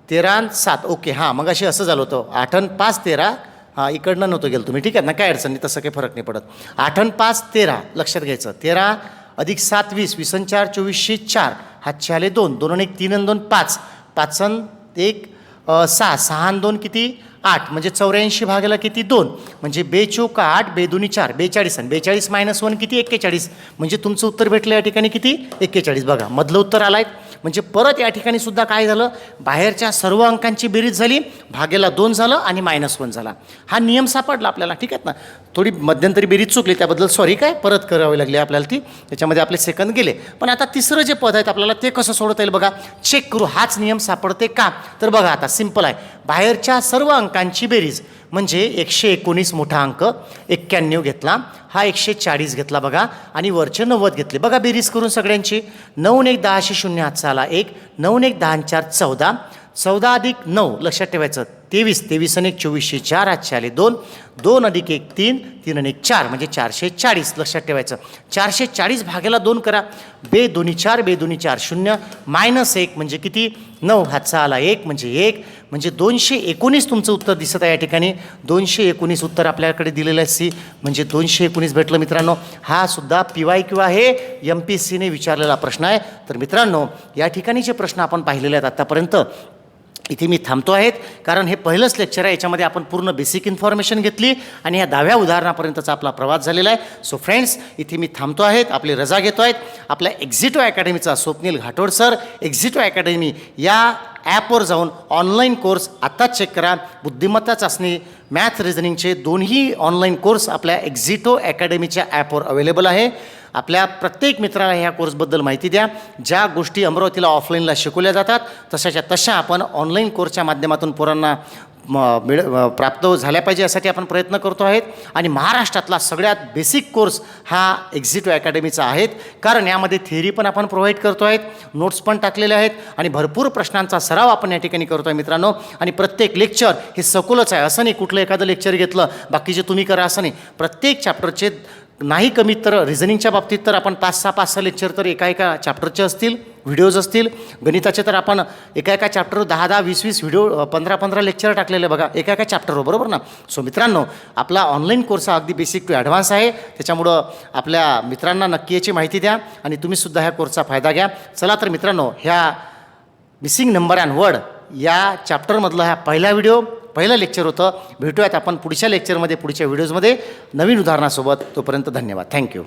13 आणि 7 ओके. हां मग अशी असं झालं होतं 8 आणि 5 13 हां इकडनं नव्हतं गेलं तुम्ही, ठीक आहे ना. काय अडचण नाही, तसं काही फरक नाही पडत. 8 आणि 5 13 लक्षात घ्यायचं. 13 + 7 20 20 आणि 4 24 4 हातचे आले 2 2 आणि 1 3 आणि 2 5 5 आणि 1 6 6 आणि 2 किती 8 म्हणजे 84 भागाला किती 2 म्हणजे बेचौक 8 बेदुनी 4 42 आणि 42 - 1 किती 41 म्हणजे तुमचं उत्तर भेटलं या ठिकाणी किती 41 बघा. मधलं उत्तर आलं आहे. म्हणजे परत या ठिकाणी सुद्धा काय झालं बाहेरच्या सर्व अंकांची बेरीज झाली भागेला 2 झालं आणि -1 झाला. हा नियम सापडला आपल्याला, ठीक आहेत ना. थोडी मध्यंतरी बेरीज चुकली त्याबद्दल सॉरी. काय परत करावी लागली आपल्याला ती, त्याच्यामध्ये आपले सेकंद गेले. पण आता तिसरं जे पद आहेत आपल्याला ते कसं सोडवता येईल बघा. चेक करू हाच नियम सापडते का. तर बघा आता सिंपल आहे. बाहेरच्या सर्व अंकांची बेरीज म्हणजे 119 मोठा अंक 91 घेतला, हा 140 घेतला बघा आणि वरचे 90 घेतले बघा. बेरीज करून सगळ्यांची 9 1 10 0 हातचा आला 1 9 1 10 4 14 14 + 9 लक्षात ठेवायचं 23 23 आणि 1 24 4 हातचे आले 2 2 + 1 3 3 आणि 1 4 म्हणजे 440 लक्षात ठेवायचं. 440 भागेला 2 करा. बेदोनी 4 बेदोनी 4 0 -1 म्हणजे किती 9 हातचा आला 1 म्हणजे 1 म्हणजे 219 तुमचं उत्तर दिसत आहे या ठिकाणी. 219 उत्तर आपल्याकडे दिलेलं आहे सी म्हणजे 219 भेटलं मित्रांनो. हा सुद्धा PYQ आहे, MPSCने विचारलेला प्रश्न आहे. तर मित्रांनो या ठिकाणीचे प्रश्न आपण पाहिलेले आहेत आत्तापर्यंत. इथे मी थांबतो आहेत कारण हे पहिलंच लेक्चर आहे. याच्यामध्ये आपण पूर्ण बेसिक इन्फॉर्मेशन घेतली आणि ह्या 10व्या उदाहरणापर्यंतचा आपला प्रवास झालेला आहे. सो फ्रेंड्स इथे मी थांबतो आहेत, आपली रजा घेतो आहेत. आपल्या एक्झिटो अकॅडमीचा स्वप्नील घाटोड सर एक्झिटो अकॅडमी या ॲपवर जाऊन ऑनलाईन कोर्स आत्ताच चेक करा. बुद्धिमत्ता चाचणी मॅथ रिझनिंगचे दोन्ही ऑनलाईन कोर्स आपल्या एक्झिटो अकॅडमीच्या ॲपवर अवेलेबल आहे. आपल्या प्रत्येक मित्राला ह्या कोर्सबद्दल माहिती द्या. ज्या गोष्टी अमरावतीला ऑफलाईनला शिकवल्या जातात तशाच्या तशा आपण ऑनलाईन कोर्सच्या माध्यमातून पोरांना प्राप्त झाल्या पाहिजे यासाठी आपण प्रयत्न करतो आहेत. आणि महाराष्ट्रातला सगळ्यात बेसिक कोर्स हा एक्झिटिव्ह अकॅडमीचा आहेत, कारण यामध्ये थिअरी पण आपण प्रोव्हाइड करतो आहेत, नोट्स पण टाकलेले आहेत आणि भरपूर प्रश्नांचा सराव आपण या ठिकाणी करतो आहे मित्रांनो. आणि प्रत्येक लेक्चर हे सखोलच आहे, असं नाही कुठलं एखादं लेक्चर घेतलं बाकीचे तुम्ही करा असं नाही. प्रत्येक चॅप्टरचे नाही कमीत तर रिझनिंगच्या बाबतीत तर आपण 5-6 लेक्चर तर एका चॅप्टरचे असतील, व्हिडिओज असतील. गणिताचे तर आपण एका चॅप्टर 10-10, 20-20 व्हिडिओ, 15-15 लेक्चर टाकलेले बघा एका चॅप्टरवर, बरोबर ना. सो मित्रांनो, आपला ऑनलाईन कोर्स हा अगदी बेसिक टू ॲडव्हान्स आहे. त्याच्यामुळं आपल्या मित्रांना नक्की याची माहिती द्या आणि तुम्हीसुद्धा ह्या कोर्सचा फायदा घ्या. चला तर मित्रांनो, ह्या मिसिंग नंबर अँड वर्ड या चॅप्टरमधला हा पहिलं लेक्चर होतं. भेटूयात आपण पुढच्या लेक्चरमध्ये, पुढच्या व्हिडिओजमध्ये नवीन उदाहरणासोबत. तोपर्यंत धन्यवाद. थँक्यू.